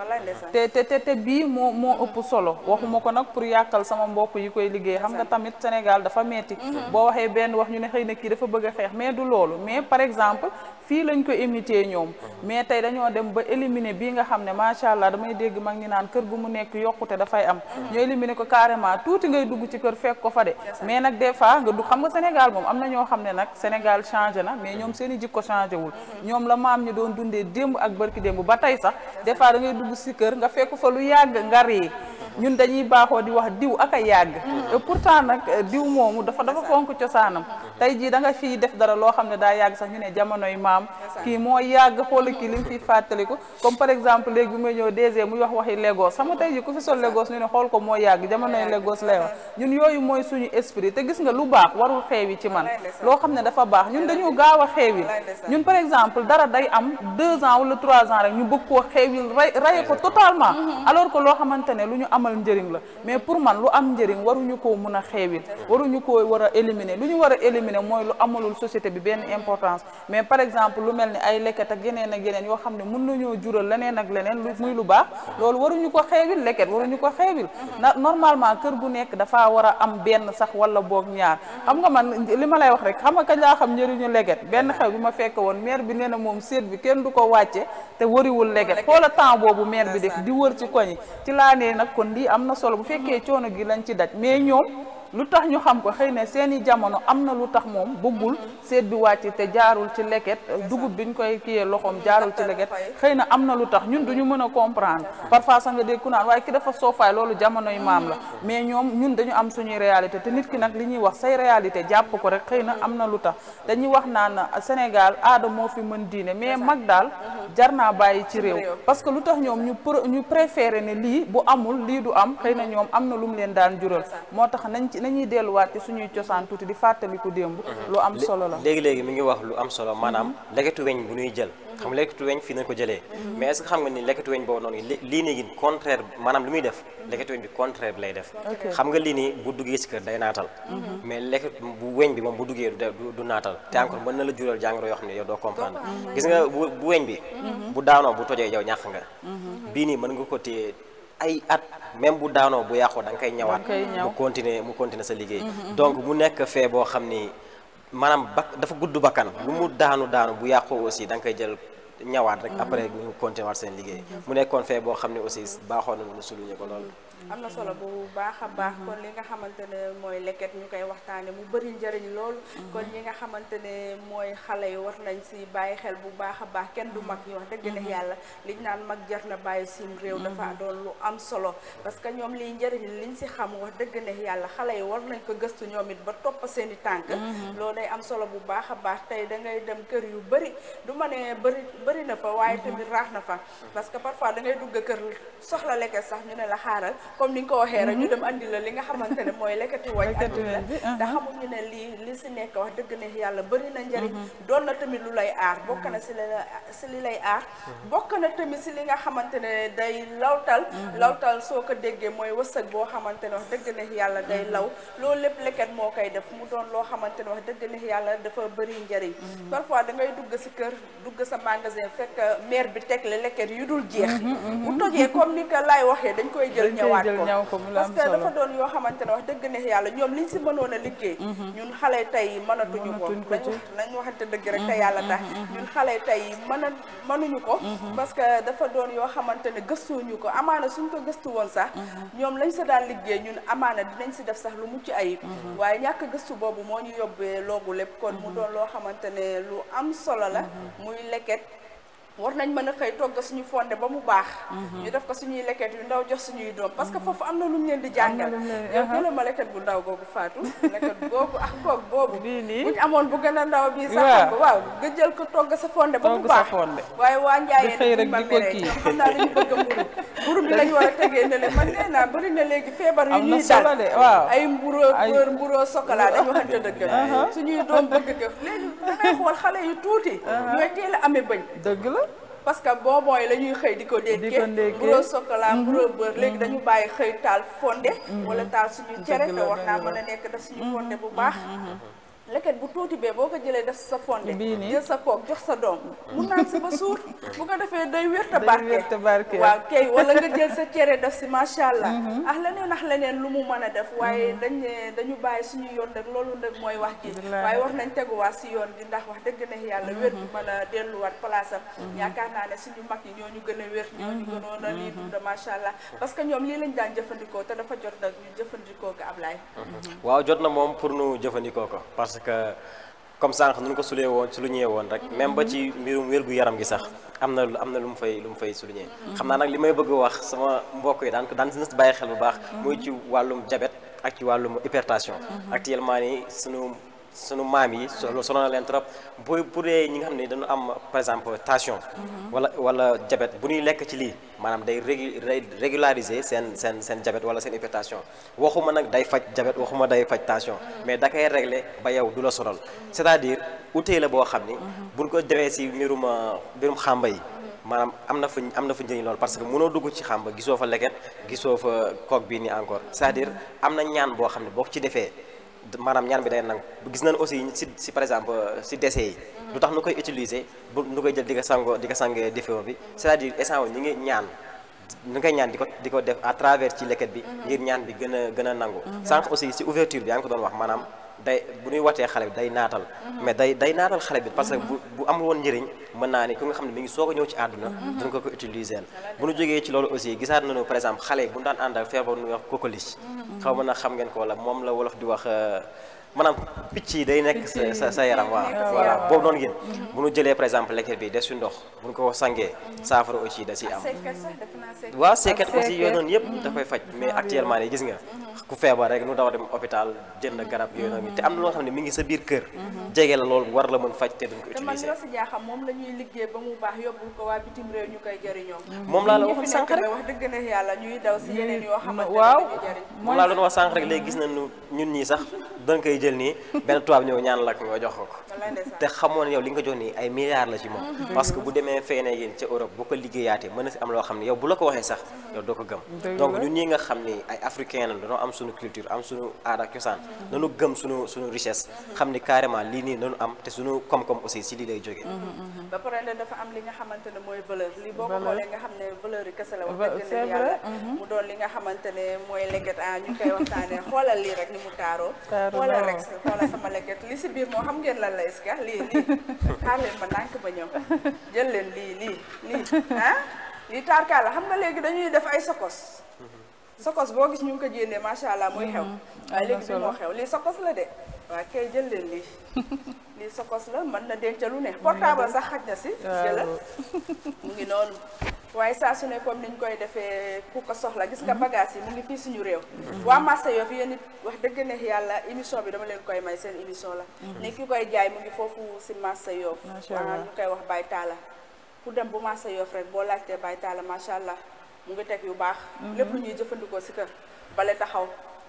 te bii moo ëpp solo waxuma ko nag pour yàqal sama mbokk yi koy liggéey xam nga tamit Sénégal dafa metti boo waxee benn wax ñu ne xëy na kii dafa bëgg a xeex mais du loolu mais par exemple fii lañ ko imité ñoom mais tey dañoo dem ba éliminer bii nga xam ne macha allah damay dégg mag ñi naan kër gu mu nekk yokkute dafay am ñu éliminer ko carrément tuuti ngay dugg ci kër fekk ko fa de mais nag des fois nga du xam nga Sénégal moom am na ñoo xam ne nag Sénégal changé na mais ñoom seen i jikko changé wul ñoom la maam ñi doon dundee démb ak barki démb ba tey sax des fois da ngay dugg si kër nga fekk fa lu yàgg nga ree ñun dañuy baaxoo di wax diw ak a yàgg et pourtant nag diw moomu dafa fonk cosaanam tey jii da nga fii def dara loo xam ne daa yàgg sax ñu ne jamonoy maam kii moo yàgg xoola kii li mu fi fàttaliku comme par exemple léegi bi may ñëw DG muy wax waxi Lagos sama tey jii ku fi sol Lagos ñu ne xool ko moo yàgg jamonoy Lagos lay wax ñun yooyu mooy suñu esprit te gis nga lu baax warul xeewi ci man loo xam ne dafa baax ñun dañu gaaw a xeewil ñun par exemple dara day am 2 ans wala 3 ans rek ñu bëgg koo xeewil raye ko totalement alors que loo xamante ne lu ñu amal njëriñ la mais pour man lu am njëriñ waruñu koo mun a xeewil waruñu koo war a éliminer lu ñu war a éliminer mooy lu amalul société bi benn importance mais par exemple lu mel ni ay leket ak yeneen yoo xam ne mun nañoo jural leneen ak leneen lu muy lu baax loolu waruñu ko xeewil leket waruñu ko xeewil normalement kër gu nekk dafa war a am benn sax wala boog ñaar xam nga man li ma lay wax rek xam nga kañ laa xam njëriñu leket benn xew bi ma fekk woon maire bi nee na moom seet bi kenn du ko wàcce te wariwul leket xoola temps boobu maire bi def di wër ci koñi ci laa nee nag kon lii am na solo bu fekkee coono gi lañ ci daj mais ñoom lu tax ñu xam ko xëy na seeni jamono am na lu tax moom bëggul seet bi wàcc te jaarul ci leket dugub biñ koy kiyee loxoom jaarul ci leket xëy na am na lu tax ñun duñu mën a comprendre parfois sax nga dégg ku naan waaye ki dafa soofaay loolu jamonoy maam la mais ñoom ñun dañu am suñuy réalité te nit ki nag li ñuy wax say réalité jàpp ko rek xëy na am na lu tax dañuy wax naan Sénégal aada moo fi mën diine mais mag daal jar naa bàyyi ci réew parce que lu tax ñoom ñu préféré ne lii bu amul lii du am xëy na ñoom am na lu mu leen daan jural moo tax nañuy delluwaat ci suñuy cosaan tuuti di fàttaliku démb lu am solo la léegi mi ngi wax lu am solo maanaam leketu weñ bu ñuy jël xam nga leketu weñ fii nañ ko jëlee mais est-ce que xam nga ni leketu weñ boobu noonu lii nii contraire maanaam lu muy def leketu weñ bi contraire bi lay def xam nga lii nii bu duggee si kër day naatal mais leket bu weñ bi moom bu duggee du naatal te encore mën na la jural jàngoro yoo xam ne yow doo comprendre gis nga bu weñ bi bu daanoo bu tojee yow ñàkk nga bii nii mën nga ko téye ay at même bu daanoo bu yàqoo da nga koy ñëwaat mu continuer sa liggéey donc mu nekk fee boo xam ni maanaam dafa gudd bakkan lu mu daanu bu yàqoo aussi da nga koy jël ñëwaat rek après ñu continuer waat seen liggéey mu nekkoon fee boo xam ne aussi baaxoon na ñu souligner ko loolu am na solo bu baax a baax kon li nga xamante ne mooy leket ñu koy waxtaane mu bëri njëriñ lool kon ñi nga xamante ne mooy xale yi war nañ si bàyyi xel bu baax a baax kenn du mag ñi wax dëgg ne yàlla liñ naan mag jar na bàyyi sim réew dafa doon lu am solo parce que ñoom liy njëriñ liñ si xam wax dëgg ne yàlla xale yi war nañ ko gëstu ñoom it ba topp seen i tànk loolu day am solo bu baax a baax tey da ngay dem kër yu bëri du ma ne bëri na fa waaye tamit raax na fa parce que parfois da ngay dugg kër soxla leket sax ñu ne la xaaral comme ni nga ko waxee rek ñu dem andi la li nga xamante ne mooy lekkati wañ andi la ndax xamuñu ne li si nekk wax dëgg ne yàlla bëri na njëriñ doon na tamit lu lay aar bokk na si li lay aar bokk na tamit si li nga xamante ne day lawtal soo ko déggee mooy wërsëg boo xamante ne wax dëgg ne yàlla day law loolu lépp leket moo koy def mu doon loo xamante ne wax dëgg ne yàlla dafa bëri njëriñ parfois da ngay dugg si kër dugg sa magasin fekk maire bi teg la leket yu dul jeex bu tojee comme ni ko laay waxee dañ koy jël ñëwaat ñawaat jël ñaw ko mu la parce am que solo dafa doon yoo xamante ne wax dëgg ne yàlla ñoom liñ si mënoon a liggéey ñun xale tey mënatuñu ko nañ waxante dëgg rek te yàlla tax ñun xale tey mënuñu ko parce que dafa doon yoo xamante ne gëstuñu ko amaana suñ ko gëstu woon sax ñoom lañ sa daan liggéey ñun amaana dinañ si def sax lu mucc ayib waaye ñàkk gëstu boobu moo ñu yóbbee loogu lépp kon mu doon loo xamante ne lu am solo la muy leket war nañ mën a xëy togg suñu fonde ba mu baax ñu def ko suñuy leket yu ndaw jox suñuy doom parce que foofu am na lu ñu leen di jàngal yow jëla ma leket bu ndaw googu Fatou leket googu ak koog boobu buñ amoon bu gën a ndaw bii sax waaw nga jël ko togg sa fonde ba mu baax waaye waa njaayeen ma mere ñoom xam naa dañu bëgg mburu bi lañu war a tegee ne le man nee naa bëri na léegi feebar yu ñuy dal ay mburoo chocolat dañu waxante dëgg suñuy doom bëgg ko léegi dangay xool xale yu tuuti ñooy teel a amee bëñ dëgg la parce que boobooy la ñuy xëy di ko dékkee mburoo chocolat mburoo beurre léegi dañu bàyyi xëy taal fonde wala taal suñu cere te war naa mën a nekk def suñu fonde bu baax leket bu tuuti bee boo ko jëlee def sa fonde jël sa kook jox sa doom mun naan si ba suur bu ko defee day wér te barke waaw kay wala nga jël sa cere def si macha allah ak leneen lu mu mën a def waaye dañu bàyyi suñu yoon rek loolu nag mooy wax ji waaye war nañ teguwaat si yoon bi ndax wax dëgg ne yàlla wér bi mën a delluwaat place am yaakaar naa ne suñu mag yi ñooñu gën a wér ñooñu gënoon a lii dund macha allah parce que ñoom lii lañ daan jëfandikoo te dafa jot nag ñu jëfandikoo ko Ablaye waaw jot na moom pour nu jëfandikoo ko parce que comme sànq nu ko sulee woon su lu ñëwee woon rek même ba ci mbirum wér-gu-yaram gi sax am na lu mu fay souligner xam naa nag li may bëgg wax sama mbokk yi daan si bàyyi xel bu baax muy ci wàllum diabète ak ci wàllum hypertension actuellement nii sunu maam yi sono na leen trop pour dee ñi nga xam ne dañu am par exemple tension wala diabète bu ñuy lekk ci lii maanaam day régulariser seen diabète wala seen hypertension waxuma nag day faj diabète waxuma day faj tension mais da koy régler ba yow du la sonal c'est-à-dire outil la boo xam ni buñ ko defee si mbirum xàmba yi maanaam am na fa njëriñ lool parce que mënoo dugg ci xàmba gisoo fa leket gisoo fa kook bii nii encore c'est-à-dire am na ñaan boo xam ne boo ko ci defee maanaam ñaan bi day nangu gis nañ aussi si par exemple si décès yi lu tax nu koy utiliser bu nu koy jël di ko sangee défewo bi c'est-à-dire essence ñi ngi ñaan ñu koy ñaan di ko def à travers ci leket bi ngir ñaan bi gën a nangu sànq aussi si ouverture bi yaa ngi ko doon wax maanaam day bu ñuy watee xale bi day naatal mais day naatal xale bi parce que bu amul woon njëriñ mën naa ni ki nga xam ne mi ngi soog a ñëw ci àdduna dañ ko utiliser bu ñu jógee ci loolu aussi gisaat nañu par exemple xale bu ñu daan ànd ak feebar nu wax cocoliche xaw ma na xam ngeen ko wala moom la wolof di wax maanaam picc yi day nekk sa yaram waaw voilà boobu noonu ngeen bu ñu jëlee par exemple leket bi des ci ndox bu ñu ko sangee saafara aussi da ciy am waaw seeket aussi yooyu noonu yëpp da koy faj mais actuellement nii gis nga ku feebar rek nu daw dem hôpital jënd garab yooyu noonu te am na loo xam ne mi ngi sa biir kër jege la loolu war la mën faj te duñ ko utiliser. te man si jaaxam moom la ñuy liggéey ba mu baax yóbbul ko waa bitim réew ñu koy jëriñoo. moom laa la waxoon sànq rek wax dëgg ne yàlla ñuy daw si yeneen yoo xamante ne waaw moom laa doon wax sànq rek léegi gis nañu ñun ñii sax dañ koy jël nii benn tubaab ñëw ñaan la nga jox ko te xamoon yow li nga ko jox nii ay milliards la ci moom parce que bu demee feene yéen ca Europe bu ko liggéeyaatee mën na si am loo xam ne yow bu la ko waxee sax yow doo ko gëm donc ñun ñi nga xam ni ay africain la dañoo am suñu culture am suñu aada ak cosaan dañu gëm suñu richesse xam ni carrément lii nii dañu am te suñu koom-koom aussi si lii lay jógee ba pare dafa am li nga xamante ne mooy valeur lii boo ko xoolee nga xam ne valeur yi kese la wax dëgg ne yàlla mu doon li nga xamante ne mooy leket ñu koy waxtaanee xoolal lii rek ni mu taaroo xoolal rek xoolal sama leket li si biir moo xam ngeen lan la est-ce que lii xaar leen ma nànk ba ñëw jël leen lii lii taarkaal la xam nga léegi dañuy def ay sokos boo gis ñu ngi ko jénnee macha allah muy xew waaye léegi bi moo xew lii sokos la de waaye kay jël leen lii sokos la mën na denc lu ne portable sax xaj na si jëlal mu ngi noonu waaye saa su ne comme niñ koy defee ku ko soxla gis nga bagage yi mu ngi fii suñu réew waa marché Yoff yéen it wax dëgg ne yàlla émission bi dama leen koy may seen émission la ni ki koy jaay mu ngi foofu si marché Yoff ñu koy wax Baye Talla ku dem bu marché Yoff rek boo laajtee Baye Talla macha allah mu ngi teg yu baax lépp lu ñuy jëfandikoo si kër bale taxaw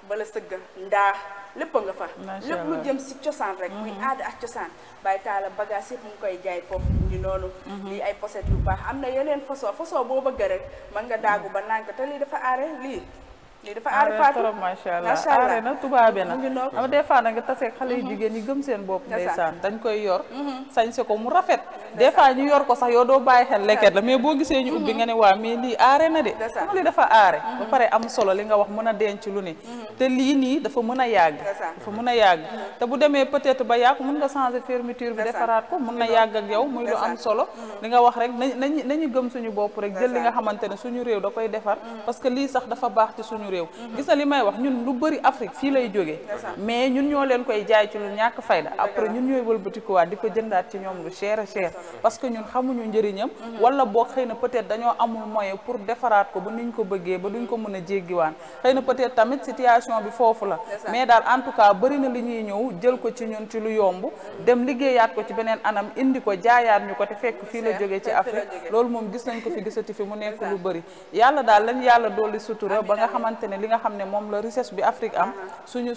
bala sëgg ndaa lépp nga fa lépp lu jëm si cosaan rek muy aada ak cosaan Baye Talla bagage yëpp mu ngi koy jaay foofu mu ngi noonu lii ay pochette yu baax am na yeneen façon boo bëgg rek mën nga daagu ba nànk te lii dafa aare lii lii dafa aare Fatou trop macha allah aare na tubaabe na ama des fois na nga tasee xale yu jigéen yi gëm seen bopp ndeysaan dañ koy yor sañse ko mu rafet des fois ñu yor ko sax yow doo bàyyi xel leket la mais boo gisee ñu ubbi nga ne waa mais lii aare na de xam li dafa aare ba pare am solo li nga wax mën a denc lu ne te lii nii dafa mën a yàgg dafa mën a yàgg te bu demee peut-être ba yàgg mën nga changer fermeture bi defaraat ko mën na yàgg ak yow muy lu am solo li nga wax rek nañu gëm suñu bopp rek jël li nga xamante ne suñu réew da koy defar parce que lii sax dafa baax ci suñu réew gis na li may wax ñun lu bëri Afrique fii lay jógee mais ñun ñoo leen koy jaay ci lu ñàkk fayda après ñun ñooy wëlbatikuwaat di ko jëndaat ci ñoom lu cher a cher parce que ñun xamuñu njëriñam wala boo xëy na peut-être dañoo amul moyen pour defaraat ko ba niñ ko bëggee ba duñ ko mën a jéggiwaan xëy na peut-être tamit situation bi foofu la mais daal en tout cas bëri na li ñuy ñëw jël ko ci ñun ci lu yomb dem liggéeyaat ko ci beneen anam indi ko jaayaat ñu ko te fekk fii la jógee ci Afrique loolu moom gis nañ ko fi gisati fi mu nekk lu bëri yàlla daal lañ yàlla dolli sutura ba nga xamante ne li nga xam ne moom la richesse bi Afrique am suñu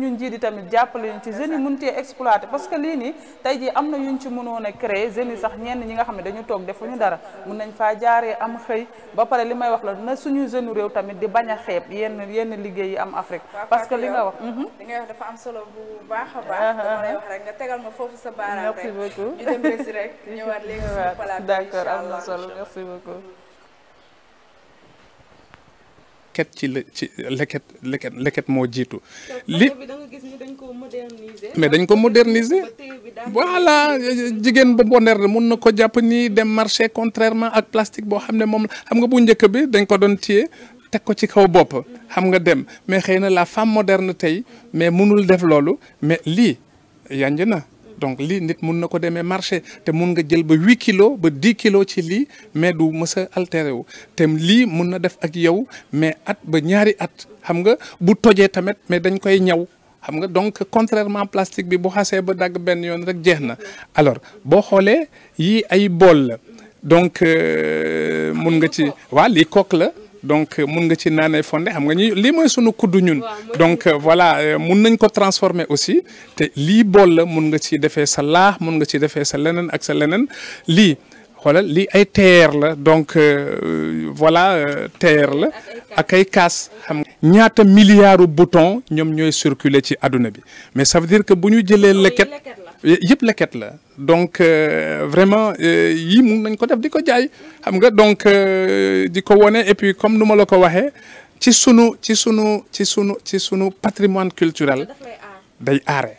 njiit yi tamit jàppale ñu ci jeunes yi mën cee exploiter parce que lii nii tey jii am na yuñ ci mënoon a créer jeunes yi sax ñenn ñi nga xam ne dañu toog defuñu dara mën nañ faa jaaree am xëy ba pare li may wax la na suñu jeune réew tamit di bañ a xeeb yenn liggéey yi am Afrique parce que li nga wax li nga wax dafa am solo bu baax a baax dama lay wax rek nga tegal ma foofu sa baaraam rek merci beaucoup ñu dem resi rek ñëwaat léegi suñu palaat d'accord am na solo merci beaucoup ci leket moo jiitu li mais dañ ko moderniser voilà jigéen ba moderne mun na ko jàpp nii dem marché contrairement ak plastique boo xam ne moom xam nga bu njëkk bi dañ ko doon téye teg ko ci kaw bopp xam nga dem mais xëy na la femme moderne tey mais munul def loolu mais lii yanj na donc lii nit mun na ko demee marché te mun nga jël ba 8 kilos ba 10 kilos ci lii mais du mës a altéré wu te lii mun na def ak yow mais at ba ñaari at xam nga bu tojee tamit mais dañ koy ñaw xam nga donc contrairement plastique bi bu xasee ba dagg benn yoon rek jeex na alors boo xoolee yii ay bool la donc mun nga ci waa lii coque la donc mun nga ci naanee fonde xam nga ñi lii mooy sunu kuddu ñun donc voilà mun nañ ko transformer aussi te lii bool la mun nga ci defee sa laax mun nga ci defee sa leneen ak sa leneen lii xoolal lii ay teer la donc voilà teer la ak ay kaas xam nga ñaata milliards bouton ñoom ñooy circuler ci àdduna bi mais ça veut dire que bu ñu jëlee leket yëpp leket la donc vraiment yii mun nañ ko def di ko jaay xam nga donc di ko wone et puis comme nu ma la ko waxee ci sunu patrimoine culturel day aare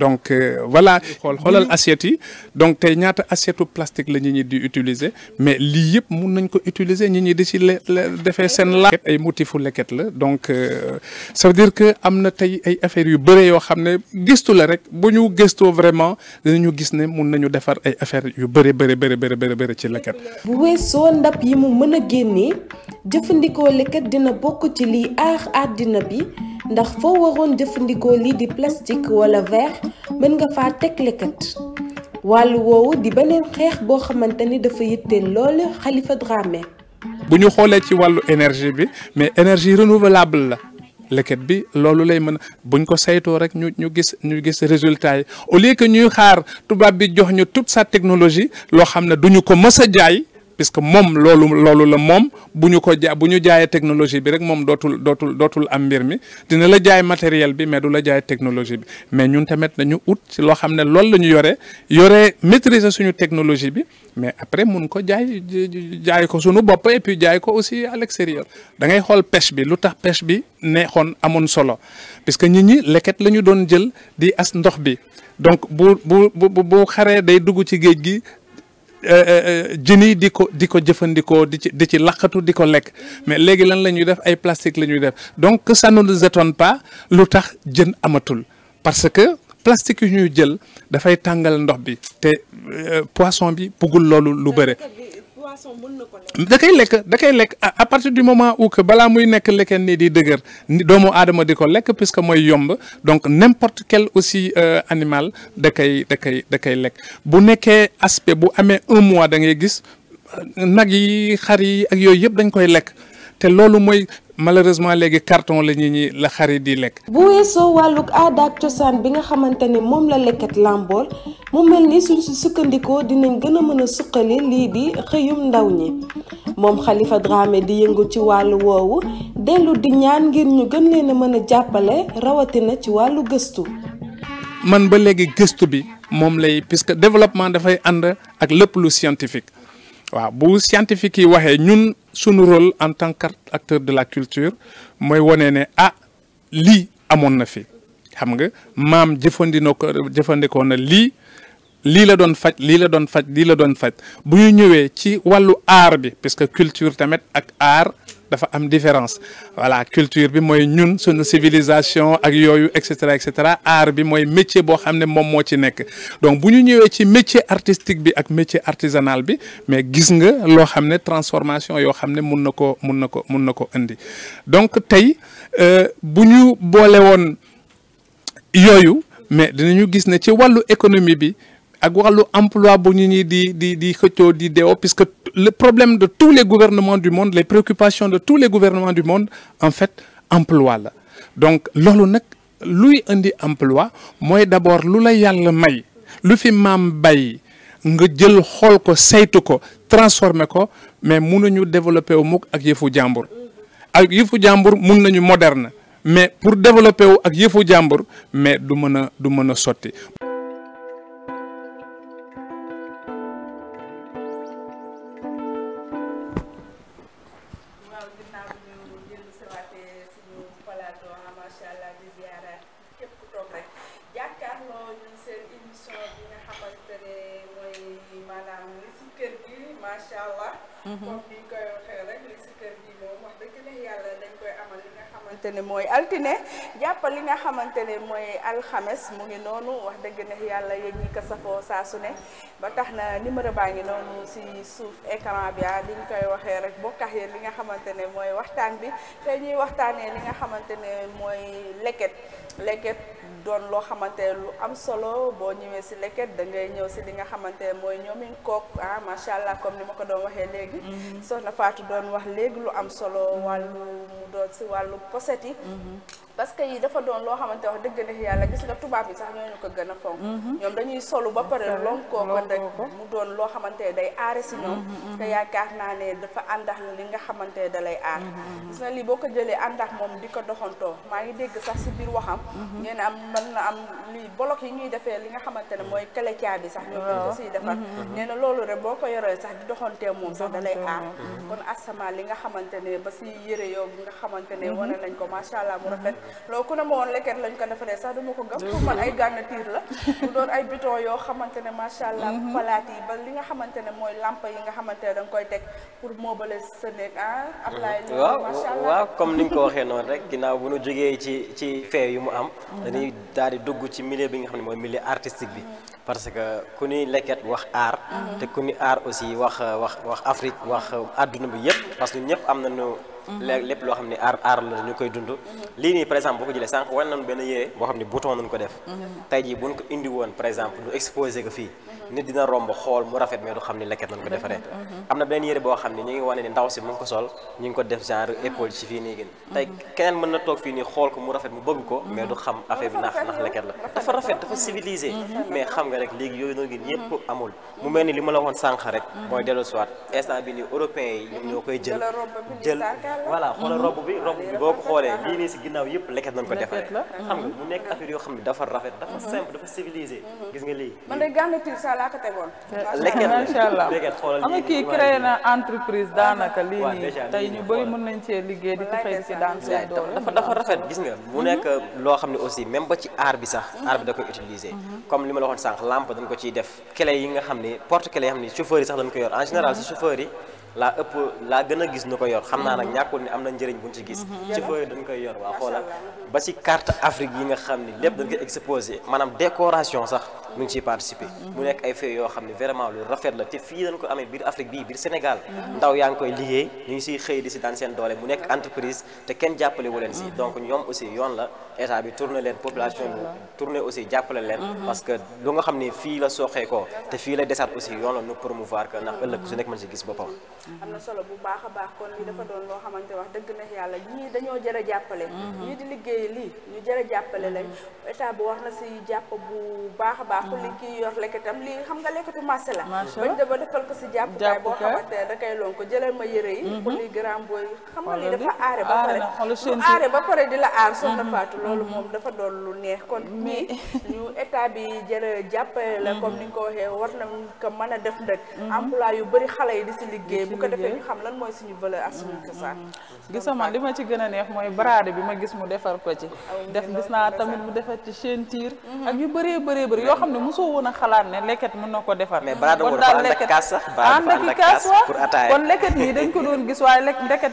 donc voilà xoolal assiette yi donc tey ñaata assiette plastique la ñi di utiliser mais lii yëpp mun nañ ko utiliser ñi di ci defee seen la ay motifu leket la donc ça veut dire que am na tey ay affaires yu bëre yoo xam ne gëstu la rek bu ñu gëstoo vraiment dinañu gis ne mun nañu defar ay affaires yu bëri ci leket. bu weesoo ndab yi mu mën a génnee jëfandikoo leket dina bokk ci liy aar àddina bi ndax foo waroon jëfandikoo lii di plastique wala verre mën nga faa teg leket wàllu woowu di beneen xeex boo xamante ni dafa yitteel lool Khalifa Dramé. bu ñu xoolee ci wàllu énergie bi mais énergie renouvelable la leket bi loolu lay mën buñ ko saytoo rek ñu gis résultat yi au lieu que ñuy xaar tubaab bi jox ñu toute sa technologie loo xam ne duñu ko mës a jaay. puisque moom loolu la moom bu ñu jaayee technologie bi rek moom dootul am mbir mi dina la jaay matériel bi mais du la jaay technologie bi mais ñun tamit nañu ut ci loo xam ne loolu la ñu yore maîtriser suñu technologie bi mais après mun ko jaay ko suñu bopp et puis jaay ko aussi à l'extérieur da ngay xool pêche bi lu tax pêche bi neexoon amoon solo puisque nit ñi leket la ñu doon jël di as ndox bi donc bu xaree day dugg ci géej gi jën yi di ko jëfandikoo di ci laqatu di ko lekk mais léegi lan la ñuy def ay plastique la ñuy def donc que ça ne nous étonne pas lu tax jën amatul parce que plastique yu ñuy jël dafay tàngal ndox bi te poisson bi bëggul loolu lu bëre. da koy lekk à partir du moment où que balaa muy nekk lekken nii di dëgër doomu aadama di ko lekk puisque mooy yomb donc n'importe quel aussi animal da koy lekk bu nekkee aspect bu amee 1 mois da ngay gis nag yi xar yi ak yooyu yëpp dañ koy lekk te loolu mooy malheureusement léegi carton la ñi la xarit di lekk. bu weesoo wàllug aada ak cosaan bi nga xamante ne moom la leket làmbool mu mel ni suñ si sukkandikoo dinañ gën a mën a suqali lii di xëyum ndaw ñi moom Khalifa Dramé di yëngu ci wàllu woowu dellu di ñaan ngir ñu gën leen a mën a jàppale rawatina ci wàllu gëstu. man ba léegi gëstu bi moom lay puisque développement dafay ànd ak lépp lu scientifique waaw bu scientifique yi waxee ñun suñu rôle en tant qu'acteur de la culture mooy wane ne lii amoon na fi xam nga maam jëfandikoo na lii la doon faj lii la doon faj bu ñu ñëwee ci wàllu art bi puisque culture tamit ak art dafa am différence voilà culture bi mooy ñun suñu civilisation ak yooyu et cetera art bi mooy métier boo xam ne moom moo ci nekk donc bu ñu ñëwee ci métier artistique bi ak métier artisanal bi mais gis nga loo xam ne transformation yoo xam ne mun na ko indi donc tey bu ñu boole woon yooyu mais dinañu gis ne ci wàllu économie bi ak wàllu emploi bu ñu ñi di xëccoo di deewoo puisque le problème de tous les gouvernements du monde les préoccupations de tous les gouvernements du monde en fait emploi la donc loolu nag luy indi emploi mooy d'abord lu la yàlla may lu fi maam bay nga jël xool ko saytu ko transformer ko mais mënuñu développer wu mukk ak yëfu jàmbur mun nañu moderne mais pour développer wu ak yëfu jàmbur mais du mën a sotti. ne mooy altine jàppal li nga xamante ne mooy alxames mu ngi noonu wax dëgg ne yàlla yéen ñi ko safoo saa su ne ba tax na numéro baa ngi noonu si suuf écran bi li ñu koy waxee rek bokkax yéen li nga xamante ne mooy waxtaan bi tey ñuy waxtaanee li nga xamante ne mooy leket doon loo xamante ne lu am solo boo ñëwee si leket da ngay ñëw si li nga xamante ne mooy ñoomin kook macha allah comme ni ma ko doon waxee léegi soxna Fatou doon wax léegi lu am solo wàllu mu doon si wàllu poset yi parce que yi dafa doon loo xamante wax dëgg neex yàlla gis nga tubaab yi sax ñooñu ko gën a fonk ñoom dañuy solu ba pare lonkoo ko rek mu doon loo xamante ne day aare si ñoom te yaakaar naa ne dafa àndax li nga xamante ne da lay aar gis nga lii boo ko jëlee àndax moom di ko doxantoo maa ngi dégg sax si biir waxam ngeen am mën na am lii bolok yi ñuy defee li nga xamante ne mooy kaleca bi sax ñoom ko siy defar nee na loolu rek boo ko yoree sax di doxantee moom sax da lay aar kon asama li nga xamante ne ba si yëre yow nga xamante ne wane nañ ko macha allah mu rafet loolu ku ne ma woon leket lañ ko defaree sax dama ko gëm pour man ay garniture la mu doon ay bouton yoo xamante ne macha allah palaat yi ba li nga xamante ne mooy lampe yi nga xamante ne da nga koy teg pour moobale sa néeg Ablaye macha allah waaw comme ni nga ko waxee noonu rek ginnaaw bu nu jógee ci fee yu mu am dañuy daal di dugg ci milieu bi nga xam ne mooy milieu artistique bi parce que ku ni leket wax art te ku ni art aussi wax Afrique wax adduna bi yëpp parce que ñun ñëpp am nañu lépp loo xam ne aar la ñu koy dund lii nii par exemple boo ko jëlee sànq wan nañu benn yére boo xam ne bouton nañu ko def tey jii buñ ko indi woon par exemple du exposé ko fii nit dina romb xool mu rafet mais du xam ni leket nañu ko defaree am na benn yére boo xam ne ñu ngi wane ni ndaw si mu ngi ko sol ñu ngi ko def genre épaule ci fii nii gën tey keneen mën na toog fii nii xool ko mu rafet mu bëgg ko mais du xam affaire bi ndax leket la dafa rafet dafa civilisé mais xam nga rek léegi yooyu noonu gën yëpp amul mu mel ni li ma la woon sànq rek mooy dellu soit instant bi nii européens yi ñoom ñoo koy jël voilà xoolal robe bi boo ko xoolee lii nii si ginnaaw yëpp leket nañ ko defaree xam nga mu nekk affaire yoo xam ne dafa rafet dafa simple dafa civilisé gis nga lii man de garniture sax laa ko tegoon leket macha allah xoolal xam nga kii créé na entreprise daanaka lii nii tey ñu bëri mën nañ cee liggéey di ci xëy ci daan seen doole dafa rafet gis nga mu nekk loo xam ne aussi même ba ci art bi sax art bi da koy utiliser comme li ma la waxoon sànq lampe dañ ko ciy def clé yi nga xam ne porte clé yi nga xam ne chauffeur yi sax dañ ko yor en général si chauffeur yi laa gën a gis nu ko yor xam naa nag ñàkkul ni am na njëriñ buñ ci gis chauffeur yi dañ koy yor waa xoolal ba ci carte Afrique yi nga xam ni lépp dañ koy exposé maanaam décoration sax mu ngi ciy participer mu nekk ay fait yoo xam ne vraiment lu rafet la te fii dañ ko amee biir Afrique bii biir Sénégal ndaw yaa ngi koy liggéey ñu ngi siy xëy di si daan seen doole mu nekk entreprise te kenn jàppale wu leen si donc ñoom aussi yoon la état bi tourné leen population bi tourné aussi jàppale leen parce que lu nga xam ne fii la sooxee ko te fii la desaat aussi yoon la nu promouvoir que ndax ëllëg su nekk mën si gis boppam am na solo bu baax a baax kon lii dafa doon loo xamante wax dëgg na yàlla ñii dañoo jërë jàppale ñii di liggéey lii ñu jërë jàppale lañ état bi war na si jàpp bu baax a baax ku li kii yor lekkatam lii xam nga lekkatu marché la bañ daba defal ko si jàppukaay boo xamante ne da koy loon ko jëlal ma yëre yi pour li grand boy xam nga lii dafa aare ba pare lu aare ba pare di la aar soxna Fatou loolu moom dafa doon lu neex kon ñii ñu état bi jërë jàppale la comme ni nga ko waxee war na ko mën a def ndëkk emploi yu bëri xale yi di si liggéey bu ko defee ñu xam lan mooy suñu valeur ak suñu cosaan gis man li ma ci gën a neex mooy baraade bi ma gis mu defar ko ci gis naa tamit mu defar ci ceinture ak yu bëree yoo xam ne mosoo woon a xalaat ne leket mën na ko defar mais baraade boobu dafa ànd ak kaas sax ànd ak kaas pour ataaya kon leket nii dañ ko doon gis waaye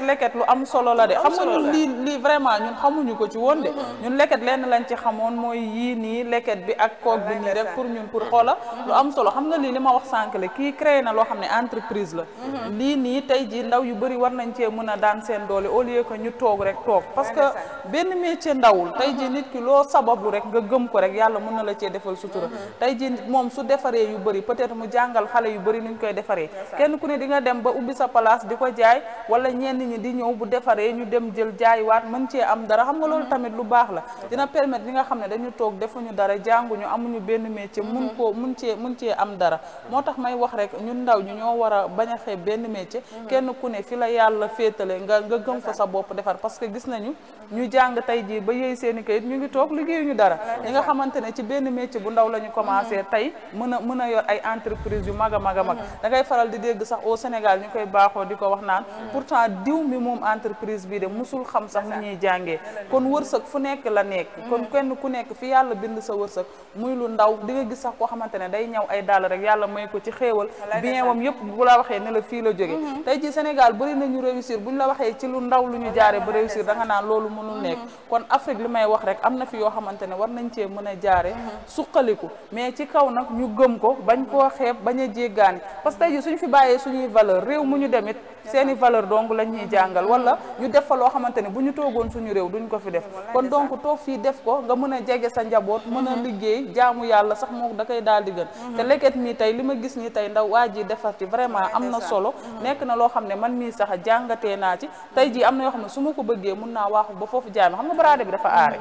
leket lu am solo la de xam nga ñun lii vraiment ñun xamuñu ko ci woon de ñun leket lenn lañ ci xamoon mooy yii nii leket bi ak koog bi nii rek pour ñun pour xoola lu am solo xam nga lii li ma wax sànq la kii créé na loo xam ne entreprise la lii nii tey ji ndaw yu bëri war nañ cee mën a daan seen doole au lieu que ñu toog rek toog parce que benn métier ndawul tey ji nit ki loo sabablu rek nga gëm ko rek yàlla mën na la cee defal sutura tey ji moom su defaree yu bëri peut-être mu jàngal xale yu bëri nuñ koy defaree kenn ku ne di nga dem ba ubbi sa place di ko jaay wala ñenn ñi di ñëw bu defaree ñu dem jël jaaywaat mën cee am dara xam nga loolu tamit lu baax la dina permettre ñi nga xam ne dañu toog defuñu dara jànguñu amuñu benn métier mun cee am dara moo tax may wax rek ñun ndaw ñu ñoo war a bañ a xeeb benn métier kenn ku ne fi la yàlla féetale nga gëm fa sa bopp defar parce que gis nañu ñu jàng tey jii ba yëy seeni kayit ñu ngi toog liggéeyuñu dara ñi nga xamante ne ci benn métier bu ndaw la ñu commencé tey mën a yor ay entreprise yu mag a mag a mag da ngay faral di dégg sax au Sénégal ñu koy baaxoo di ko wax naan pourtant diw mi moom entreprise bii de musul xam sax ni ñuy jàngee kon wërsëg fu nekk la nekk kon kenn ku nekk fi yàlla bind sa wërsëg muy lu ndaw di nga gis sax koo xamante ne day ñaw ay dàll rek yàlla may ko ci xéewal bien moom yëpp bu la waxee ne la fii la jóge tey ji Sénégal bëri nañu réussir bu ñu la waxee ci lu ndaw lu ñu jaare ba réussir da nga naan loolu mënul nekk kon Afrique li may wax rek am na fi yoo xamante ne war nañ cee mën a jaare suqaliku mais ci kaw nag ñu gëm ko bañ koo xeeb bañ a jéggaani parce que tey ji suñu fi bàyyee suñuy valeur réew mu ñu demit seeni valeur donc lañ ñuy jàngal wala ñu def fa loo xamante ne bu ñu toogoon suñu réew duñ ko fi def kon donc toog fii def ko nga mën a jege sa njaboot mën a liggéey jaamu yàlla sax moo da koy daal di gën te leket mii tey li ma gis nii tey ndaw waa ji defar ci vraiment am na solo nekk na loo xam ne man mii sax jàngatee naa ci tey jii am na yoo xam ne su ma ko bëggee mun naa waaxu ba foofu jaay ma xam nga baraade bi dafa aare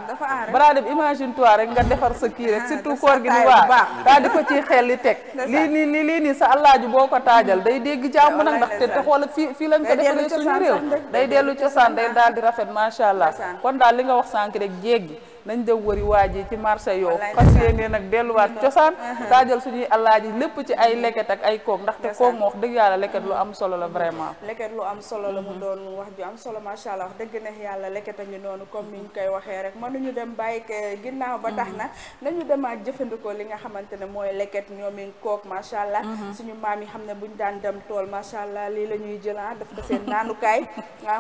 baraade bi imagine toi rek nga defar sa kii rek surtout koor gi ni waa daa di ko ciy xel li teg lii nii sa allaaju boo ko taajal day dégg jàmm nag ndax te xoola fii lañ ko defaree suñu réew day dellu cosaan day daal di rafet macha allah kon daal li nga wax sànq rek jéggi nañ dem wëri waa ji ci marché yoo fas yéene nag delluwaat cosaan taajal suñuy allaaji lépp ci ay leket ak ay koog ndaxte koog moo wax dëgg yàlla leket lu am solo la vraiment leket lu am solo la mu doon wax ju am solo macha allah wax dëgg neex yàlla leket a ngi noonu comme ni ñu koy waxee rek mënuñu dem bàyyi ko ginnaaw ba tax na nañu demaat jëfandikoo li nga xamante ne mooy leket ñoomi koog macha allah suñu maam yi xam ne buñ daan dem tool macha allah lii la ñuy jëlan daf ko seen naanukaay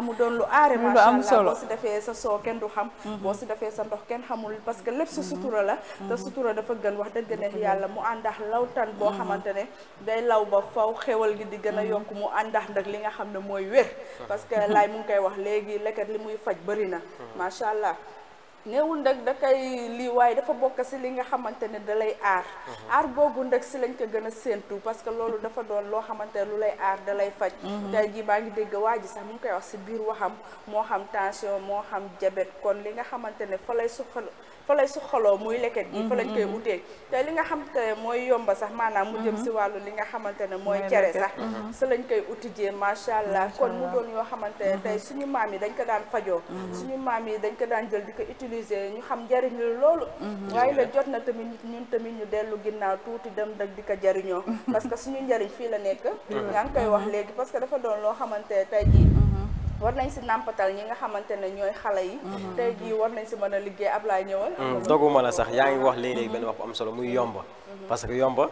mu doon lu aare macha allah boo si defee sa soo kenn du xam boo si defee sa ndox kenn xamul parce que lépp sa sutura la te sutura dafa gën wax dëgg neex yàlla mu àndax lawtan boo xamante ne day law ba faw xewal gi di gën a yokk mu àndax nag li nga xam ne mooy wér parce que laay mu ngi koy wax léegi leket li muy faj bëri na macha allah néewul nag da koy lii waaye dafa bokk si li nga xamante ne da lay aar boobu nag si lañ ko gën a séentu parce que loolu dafa doon loo xamante ne lu lay aar da lay faj tey jii baa ngi dégg waa ji sax mu ngi koy wax si biir waxam moo xam tension moo xam diabète kon li nga xamante ne fa lay suxaloo muy leket gi fa lañ koy utee te li nga xamante ne mooy yomba sax maanaam mu jëm si wàllu li nga xamante ne mooy cere sax sa lañ koy utijee macha allah kon mu doon yoo xamante ne tey suñu maam yi dañ ko daan fajoo suñu maam yi dañ ko daan jël di ko utiliser ñu xam njariñ loolu waaye la jot na tamit ñun tamit ñu dellu ginnaaw tuuti dem dag di ko jariñoo parce que suñu njariñ fii la nekk yaa ngi koy wax léegi parce que dafa doon loo xamante ne tey jii war nañ si nàmpatal ñi nga xamante ne ñooy xale yi tey jii war nañ si mën a liggéey Ablaye ñëwal doguma la sax yaa ngi wax léegi benn wax bu am solo muy yomba parce que yomba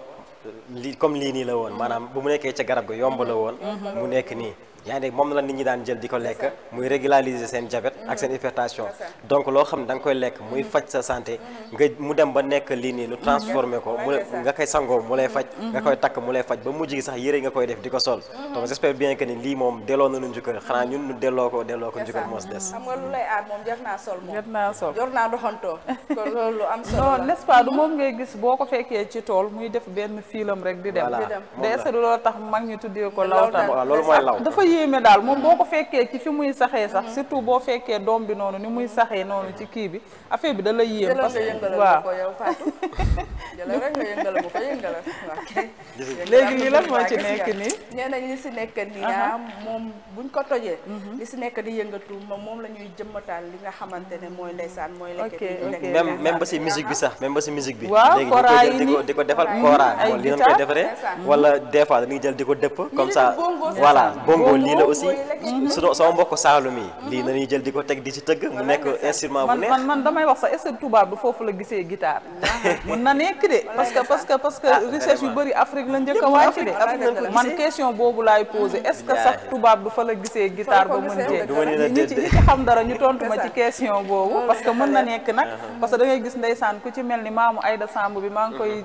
lii comme lii nii la woon maanaam bu mu nekkee ca garab ga yomb la woon mu nekk nii yaa ngi dégg moom la nit ñi daan jël di ko lekk muy régulariser seen diabète ak seen hypertension donc loo xam ne da nga koy lekk muy faj sa santé nga mu dem ba nekk lii nii nu transformé ko mu nga koy sangoo mu lay faj nga koy takk mu lay faj ba mujj gi sax yëre nga koy def di ko sol donc j'espère bien que ni lii moom delloo nañu njukkal xanaa ñun ñu delloo ko njukkal moo si des xam nga lu lay aar moom jar naa sol moom jot naa sol jar naa doxantoo kon loolu am solo non la n'est-ce pas du moom ngay gis boo ko fekkee ci tool muy def benn fiilam rek di dem Voilà. de est-ce que du loolu tax mag ñi tuddee ko lawtan waaw loolu mooy law dafa yéeme daal moom boo ko fekkee ci fi muy saxee sax surtout boo fekkee doom bi noonu ni muy saxee noonu ci kii bi affaire bi da lay yéem jëlal parce nga que yëngalal waaw ko yow Fatou jëlal rek nga yëngalal ko yëngalal waaw kay léegi lii lan moo ci nekk nii nee nañ li si nekk nii moom buñ ko tojee li si nekk di yëngatu moom la ñuy jëmmataal li nga xamante ne mooy ndeysaan mooy lekk même ba si musique bi sax même ba si musique bi waaw léegi kora yi di ko defal kora ay li nañ koy guitare. defaree wala des fois dañuy jël di ko dëpp comme ça voilà bongo lii la aussi sama mbokk Saalum yi lii nañuy jël di ko teg di ci tëgg mu nekk instrument bu neex man damay wax sax est-ce que tubaab du foofu la gisee guitare mën na nekk de parce que recherche yu bëri Afrique la njëkk a wàcc de man question boobu laay posé est-ce que sax tubaab du fa la gisee guitare ba mën jee ñi ci xam dara ñu tontu ma ci question boobu parce que mën na nekk nag parce que da ngay gis ndeysaan ku ci mel ni maamu Aïda Samb bi maa ngi koy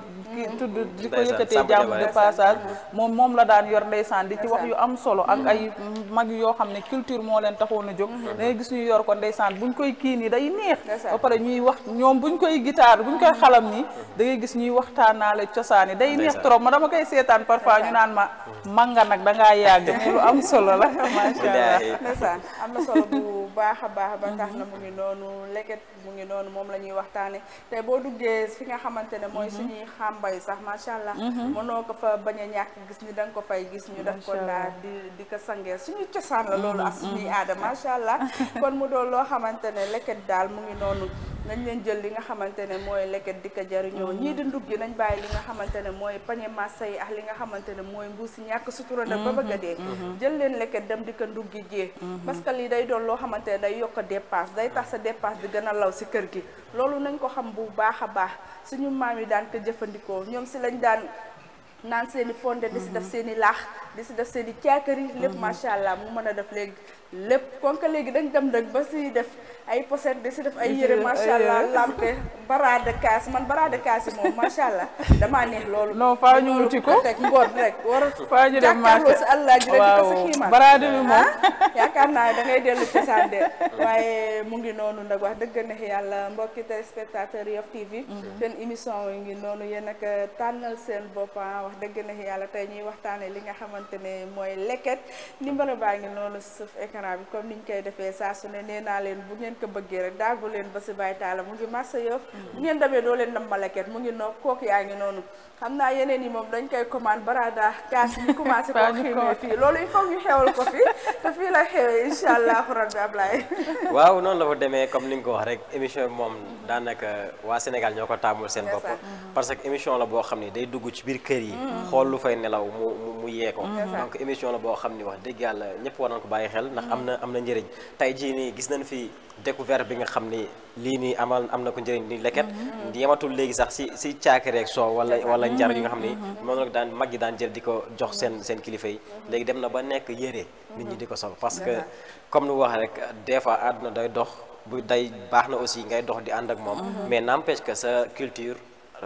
tudd di ko yëkkatee jàmm de passage moom la daan yor ndeysaan di ci wax yu am solo ak ay mag yoo xam ne culture moo leen taxoon a jóg da ngay gis ñu yor ko ndeysaan buñ koy kii nii day neex ba pare ñuy wax ñoom buñ koy guitare buñ koy xalam nii da ngay gis ñuy waxtaanaale cosaan yi day neex trop ma dama koy seetaan parfois ñu naan ma manga nag da ngaa yàgg mais lu am solo la macha allah ndeysaan am na solo bu baax a baax ba tax na mu ngi noonu leket mu ngi noonu moom la ñuy waxtaane te boo duggee fi nga xamante ne mooy suñuy xàmbay sax macha allah mënoo ko fa bañ a ñàkk gis ni da nga ko fay gis ñu def ko daal di ko sangee suñu cosaan la loolu ak suñuy aada macha allah kon mu doon loo xamante ne leket daal mu ngi noonu nañ leen jël li nga xamante ne mooy leket di ko jariñoo ñii di ndugg gi nañ bàyyi li nga xamante ne mooy pañe massa yi ak li nga xamante ne mooy mbuusi ñàkk sutura nag ba bëgg a dee jël leen leket dem di ko nduggi jee parce que lii day doon loo xamante ne day yokk dépense day tax sa dépense di gën a law si kër gi loolu nañ ko xam bu baax a baax suñu maam yi daan ko jëfandikoo ñoom si lañ daan naan seen i fonde di si def seen i laax di si def seen i caakari lépp macha allah mu mën a def léegi lépp kon que léegi dañ dem rek ba si def ay poset di si def ay yëre macha allah lampe baraade kaas man baraade kaas yi moom macha allah damaa neex loolu non faa ñu wuti ko teg ngoon rek war a faa ñu dem marché si allah ji rek di ko sa xiimaan baraade bi moom yaakaar naa da ngay dellu cosaan de waaye mu ngi noonu nag wax dëgg neex yàlla mbokki téléspectateurs Yoff TV seen émission yi ngi noonu yéen ak tànnal seen bopp wax dëgg neex yàlla tey ñuy waxtaane li nga xamante ne mooy leket numéro baa ngi noonu suuf écran bi comme niñ koy defee saa su ne nee naa leen bu ngeen ko bëggee rek daagu leen ba si Baye Talla mu ngi marché Yoff bu ngeen demee doo leen nam ma leket mu ngi noonu kooku yaa ngi noonu xam naa yeneen yi moom dañ koy commande barada kaas ñu commencé ko ximee fii loolu il faut ñu xewal ko fi te fii la xewee incha allahu rabbi Ablaye waaw noonu la fa demee comme ni nga ko wax rek émission bi moom daanaka waa Sénégal ñoo ko taamul seen bopp parce que émission la boo xam ni day dugg ci biir kër yi xool lu fay nelaw mu yee ko donc émission la boo xam ni wax dëgg yàlla ñëpp war nañ ko bàyyi xel ndax am na njëriñ tey jii nii gis nañ fi découverte bi nga xam ni lii nii am na ko njëriñ ni leket yematul léegi sax si caakiri ak soow wala njar yi nga xam ni moom nag daan mag yi daan jël di ko jox seen kilifa yi léegi dem na ba nekk yére nit ñi di ko sol parce que comme ni wax rek des fois àdduna day dox bu day baax na aussi ngay dox di ànd ak moom mais n'empêche que sa culture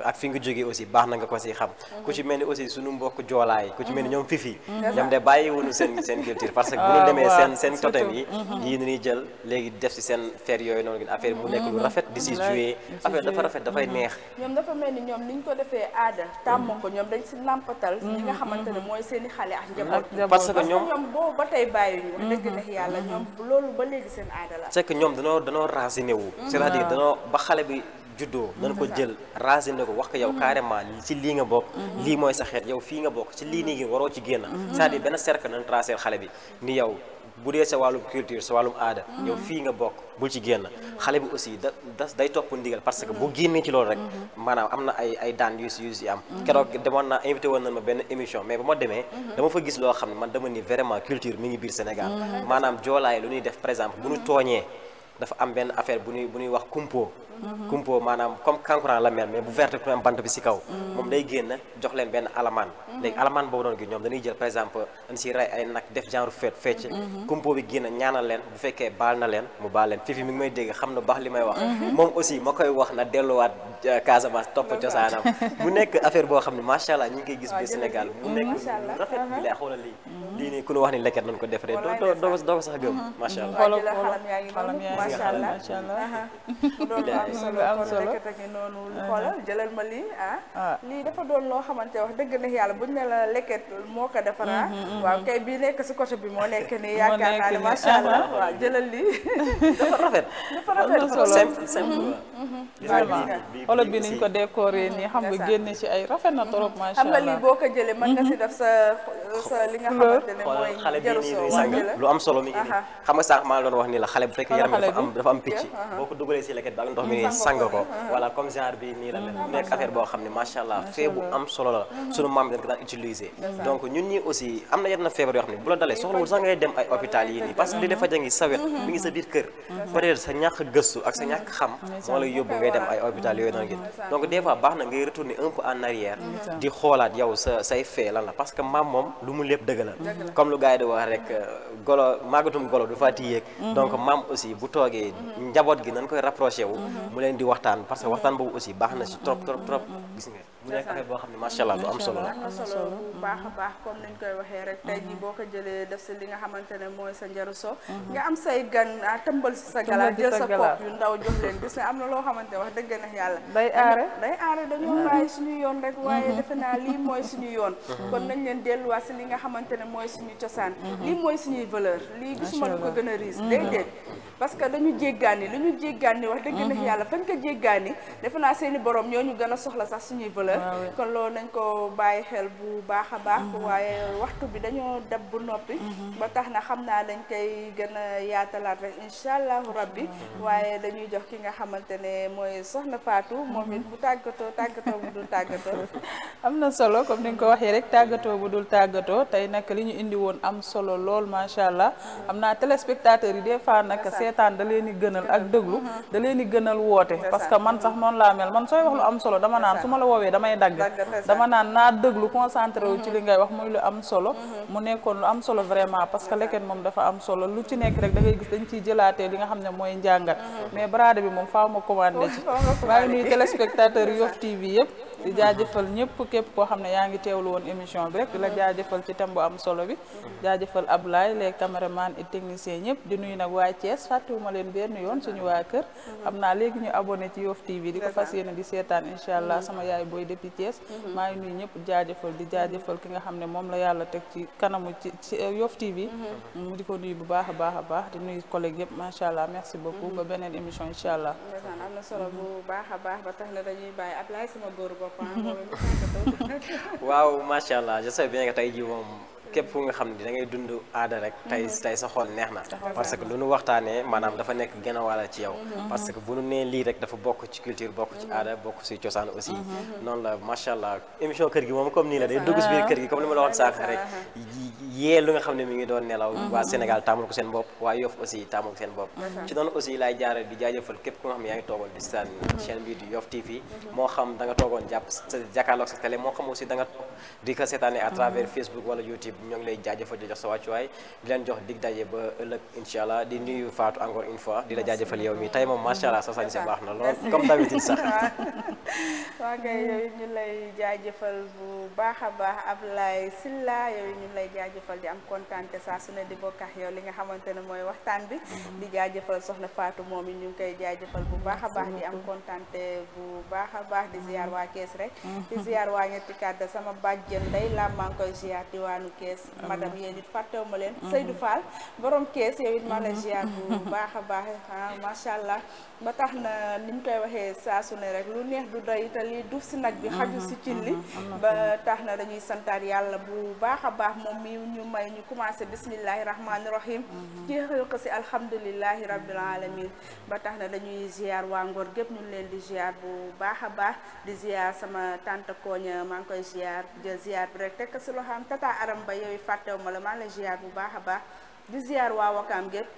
ak fi nga jógee aussi baax na nga ko si xam ku ci mel ni aussi suñu mbokk joolaay ku ci mel ni ñoom fifi ñoom de bàyyi wuñu seen culture parce que bu ñu demee seen totem yi yii ni ñuy jël léegi def si seen fer yooyu noonu affaire mu nekk lu rafet di si jouer affaire dafa rafet dafay neex ñoom dafa mel ni ñoom niñ ko defee aada tàmm ko ñoom dañ si nampatal ñi nga xamante ne mooy seen i xale ak njaboot parce que ñoom boobu ba tey bàyyi ñu wax dëgg neex yàlla ñoom loolu ba léegi seen aada la c'est que ñoom danoo raciné wu c'est-à-dire danoo ba xale bi juddoo nañ ko jël raciné ko wax ko yow carrément ci lii nga bokk lii mooy sa xeet yow fii nga bokk ci lii nii gi waroo ci génn c'est-à-dire benn cercle nañ tracé xale bi ni yow bu dee sa wàllum culture sa wàllum aada yow fii nga bokk bul ci génn xale bi aussi day topp ndigal parce que bu génnee ci loolu rek maanaam am na ay daan yu si am keroog demoon naa invité woon nañ ma benn émission mais ba ma demee dama fa gis loo xam ne man dama ni vraiment culture mi ngi biir Sénégal maanaam joolaay lu ñuy def par exemple bu ñu tooñee dafa am benn affaire bu ñuy wax kumpo. kumpo maanaam comme kankurang la mel mais bu verte ku am bant bi si kaw. moom day génn jox leen benn alamaan. léegi alamaan boobu doon gi ñoom dañuy jël par exemple dañ si rey ay nag def genre fecc. kumpo bi génn ñaanal leen bu fekkee baal na leen mu baal leen fifi mi ngi may dégg xam na baax li may wax. moom aussi ma koy wax na delluwaat Casamance topp cosaanam mu nekk affaire boo xam ne macha allah ñu ngi koy gis biir Sénégal mu nekk rafet bi lay xoolal lii nii ku ñu wax ni leket nañ ko defaree doo ko sax gëm macha allah. xalam yaa ngi macha allah macha allah. mu doon lu am solo kon leket ak noonu xoolal jëlal ma lii lii dafa doon loo xamante wax dëgg na yàlla buñ ne la leket moo ko defara waaw kay bii nekk si côté bi moo nekk nii yaakaar naa ne macha allah waaw jëlal lii dafa rafet simple simple xoolal bi niñ ko décoré nii xam nga génne ci ay rafet na trop macha xam allah. nga lii boo ko jëlee mën nga si def sa li nga xamante ne mooy xale bi jaru nii soo day sang lu am solo mi ngi nii xam nga sànq maa ngi doon wax ni la xale bu fekkee yaram dafa am picc boo ko dugalee si leket bi ak ndox mi nii sang ko voilà comme genre bi nii la mel mu nekk affaire boo xam ne macha allah fee bu am solo la sunu maam yi dañ ko daan utiliser donc ñun ñi aussi am na yenn feebar yoo xam ne bu la dalee soxlawul sax ngay dem ay hôpital yi nii parce que li dafa jangi sa wet mi ngi sa biir kër peut-être sa ñàkk gëstu ak sa ñàkk xam moo lay yóbbu ngay dem ay hôpital yooyu noonu gis donc des fois baax na ngay retourner un peu en arrière di xoolaat yow say fee lan la parce que maam moom lu mu lépp dëgg la comme lu gars yi di wax rek golo màggatum golo du faati yéeg donc maam aussi bu toogee njaboot gi nañ koy rapproché wu mu leen di waxtaan parce que waxtaan boobu aussi baax na si trop gis nga mu nekk affaire boo xam ne macha allah lu am solo la. am na solo bu baax a baax comme niñ koy waxee rek tey jii boo ko jëlee def si li nga xamante ne mooy sa njaru so nga am say gan tëmbal si sa galaat jël sa kopp yu ndaw jox leen gis nga am na loo xamante wax dëgg na yàlla day aare dañoo bàyyi suñu yoon rek waaye defe naa lii mooy suñu yoon kon nañ leen delluwaat si li nga xamante ne mooy suñu cosaan lii mooy suñuy valeur lii gisuma lu ko gën a riis déedéet parce que dañu jéggaani lu ñu jéggaani wax dëgg na yàlla fañ ko jéggaani defe naa seeni borom ñoo ñu gën a soxla sax suñuy valeur kon loolu nañ ko bàyyi xel bu baax a baax waaye waxtu bi dañoo dab bu noppi ba tax na xam naa dañ koy gën a yaatalaat rek incha allahu rabbi waaye dañuy jox ki nga xamante ne mooy soxna Fatou moom it bu tàggatoo bu dul tàggatoo am na solo comme ni nga ko waxee rek tàggatoo bu dul tàggatoo tey nag li ñu indi woon am solo lool macha allah am naa téléspectateurs yi des fois nag seetaan da leen di gënal ak déglu da leen di gënal woote parce que man sax noonu laa mel man sooy wax lu am solo dama naan su ma la woowee damay dagg dama naan naa déglu concentré wu ci li ngay wax muy lu am solo mu nekkoon lu am solo vraiment parce que leket moom dafa am solo lu ci nekk rek da ngay gis dañ ciy jëlaatee li nga xam ne mooy njàngat mais baraade bi moom faaw ma commandé ci maa ngi nuyu téléspectateurs Yoff TV yëpp di jaajëfal ñëpp képp koo xam ne yaa ngi teewlu woon émission bi rek di la jaajëfal ci thème bu am solo bi jaajëfal Ablaye les caméramans et techniciens ñëpp di nuyu nag waa Thiès fàttewuma leen benn yoon suñu waa kër xam naa léegi ñu abonné ci Yoff TV di ko fas yéene di seetaan incha allah sama yaay booy depuis Thiès maa ngi nuyu ñëpp jaajëfal di jaajëfal ki nga xam ne moom la yàlla teg ci kanamu ci Yoff TV mu di ko nuyu bu baax a baax di nuyu collègue yëpp macha allah merci beaucoup ba beneen émission incha allah am na solo bu baax a baax ba tax na dañuy bàyyi Ablaye sama góor boppam waaw macha allah je sais bien que tey jii moom képp fu nga xam ne da ngay dund aada rek tey sa xol neex na parce que lu nu waxtaanee maanaam dafa nekk gën a wàll ci yow parce que bu nu nee lii rek dafa bokk ci culture bokk ci aada bokk ci cosaan aussi noonu la macha allah émission kër gi moom comme nii la day dugg si biir kër gi comme li ma la waxoon sànq rek yee lu nga xam ne mi ngi doon nelaw waa Sénégal taamul ko seen bopp waa Yoff aussi taamul ko seen bopp ci noonu aussi laay jaare di jaajëfal képp ku nga xam ne yaa ngi toogoon di seetaan chaîne bi di Yoff TV moo xam da nga toogoon jàkkaarloog sa télé moo xam aussi da nga toog di ko seetaane à travers Facebook wala YouTube ñoo ngi lay jaajëfal di jox sa wàccuwaay di leen jox dig daje ba ëllëg incha allah di nuyu Fatou encore une fois di la jaajëfal yow mi tey moom macha allah sa sañ sa baax na lool comme d'habitude sax waa kay yooyu ñu lay jaajëfal bu baax a baax Ablaye Sylla yooyu ñu lay jaajëfal di am kontaante saa su ne di bokk ak yow li nga xamante ne mooy waxtaan bi di jaajëfal soxna Fatou moom it ñu ngi koy jaajëfal bu baax a baax di am kontaante bu baax a baax di ziar waa Kees rek di ziar waa ñetti kàdda sama bàjjen Ndey la maa ngi koy ziar diwaanu Kees madame yéen it fàttewu ma leen Seydou Fall borom Kees yow it maa lay ziar bu baax a baax macha allah ba tax na ni ñu koy waxee saa su ne rek lu neex du doy te lii duuf si nag bi xaju si cin li ba tax na dañuy santaat yàlla bu baax a baax moom mi ñu may ñu commencé bismillahi rahmaani rahim jeexal ko si alhamdulilahi rabbil alamin ba tax na dañuy ziar waa Ngor gépp ñu leen di ziar bu baax a baax di ziar sama tante Koña maa ngi koy ziar jël ziar bi rek teg ko si loxoom tata Aram Ba yooyu fàttewu ma la maa ngi lay ziar bu baax a baax di ziar waa Wakaam gépp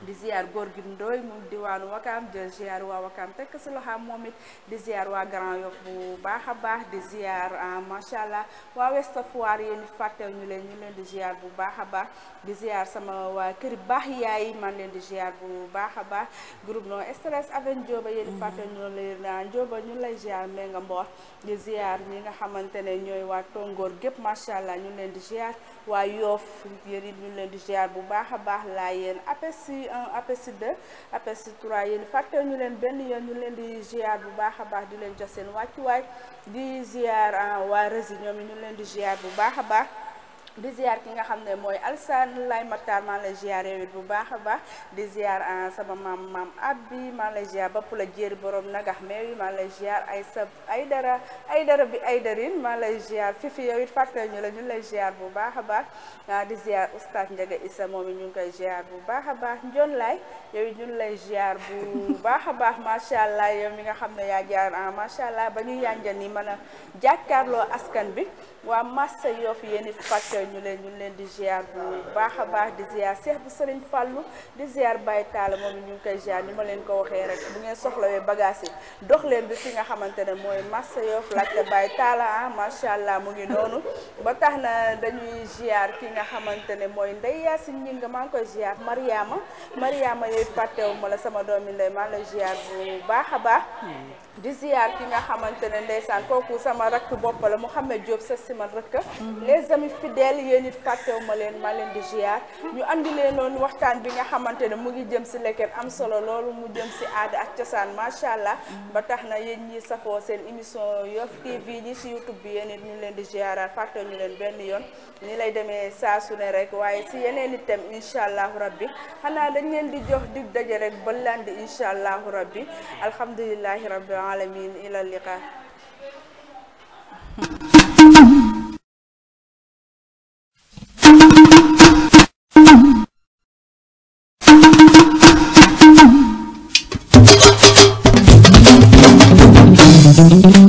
di ziar góor gi Ndoy moom diwaanu Wakaam di ziar waa Wakaam tekk si loxaam moom it di ziar waa Grand Yoff bu baax a baax di ziar macha allah waa Ouest Foire yéen it fàttew ñu leen di ziar bu baax a baax di ziar sama waa kër baax yaay man leen di ziar bu baax a baax groupe No Stress Aven Njóoba yéen it fàttew ñu leen Njóoba ñu lay ziar mais nga mboor di ziar ñi nga xamante ne ñooy waa Tongoor gépp macha allah ñu leen di ziar waa Yoff yéen it ñu leen di ziar bu baax a baax laa yéen APESI 1 APESI 2 APESI 3 yéen fàttew ñu leen benn yoon ñu leen di ziar bu baax a baax di leen jox seen wàccuwaay di ziar waa Rési ñoom ñu leen di ziar bu baax a baax di ziar ki nga xam ne mooy Alsaan Lay Matar maa lay ziar yow it bu baax a baax di ziar sama maam Abbi maa lay ziar ba la jéeri borom nagax meew yi maa lay ziar ay dara bi ay darin maa lay ziar fifi yow it fàttali ñu la ñu lay ziar bu baax a baax di ziar oustaz Ndiaga Issa moom it ñu ngi koy ziar bu baax a baax Njoon Laay yow it ñu lay ziar bu baax a baax macha allah yow mi nga xam ne yaa jaar macha allah ba ñu yànja ni mën a jàkkaarloo askan bi waa Massa Yoff yéen it fàttali ñu leen di ziar bu baax a baax di ziar Cheikh bu Serigne Fallou di ziar Baye Talla moom ñu ngi koy ziar ni ma leen ko waxee rek bu ngeen soxlawee bagage yi dox leen bi fi nga xamante ne mooy Massa Yoff laajte Baye Talla macha allah mu ngi noonu ba tax na dañuy ziar ki nga xamante ne mooy Ndeye Yacine Ñinga maa ngi koy ziar Mariama yooyu fàttewu ma la sama doomi ndey maa lay ziar bu baax a baax di ziar ki nga xamante ne ndeysaan kooku sama rakk bopp la Mouhamed Diop sa siman rëkk les amis fidèles yéen it fàttewu ma leen maa leen di ziar ñu andi leen noonu waxtaan bi nga xamante ne mu ngi jëm si leket am solo loolu mu jëm si aada ak cosaan macha allah ba tax na yéen ñi safoo seen émission Yoff TV ñi si YouTube bi yéen it ñu leen di ziaraat fàttewu ñu leen benn yoon ni lay demee saa su ne rek waaye si yeneen itam incha allahu rabbi xanaa dañ leen di jox dig daje rek ba landi incha allahu rabbi alhamdulillahi rabbil alamin ila liqa Thank you.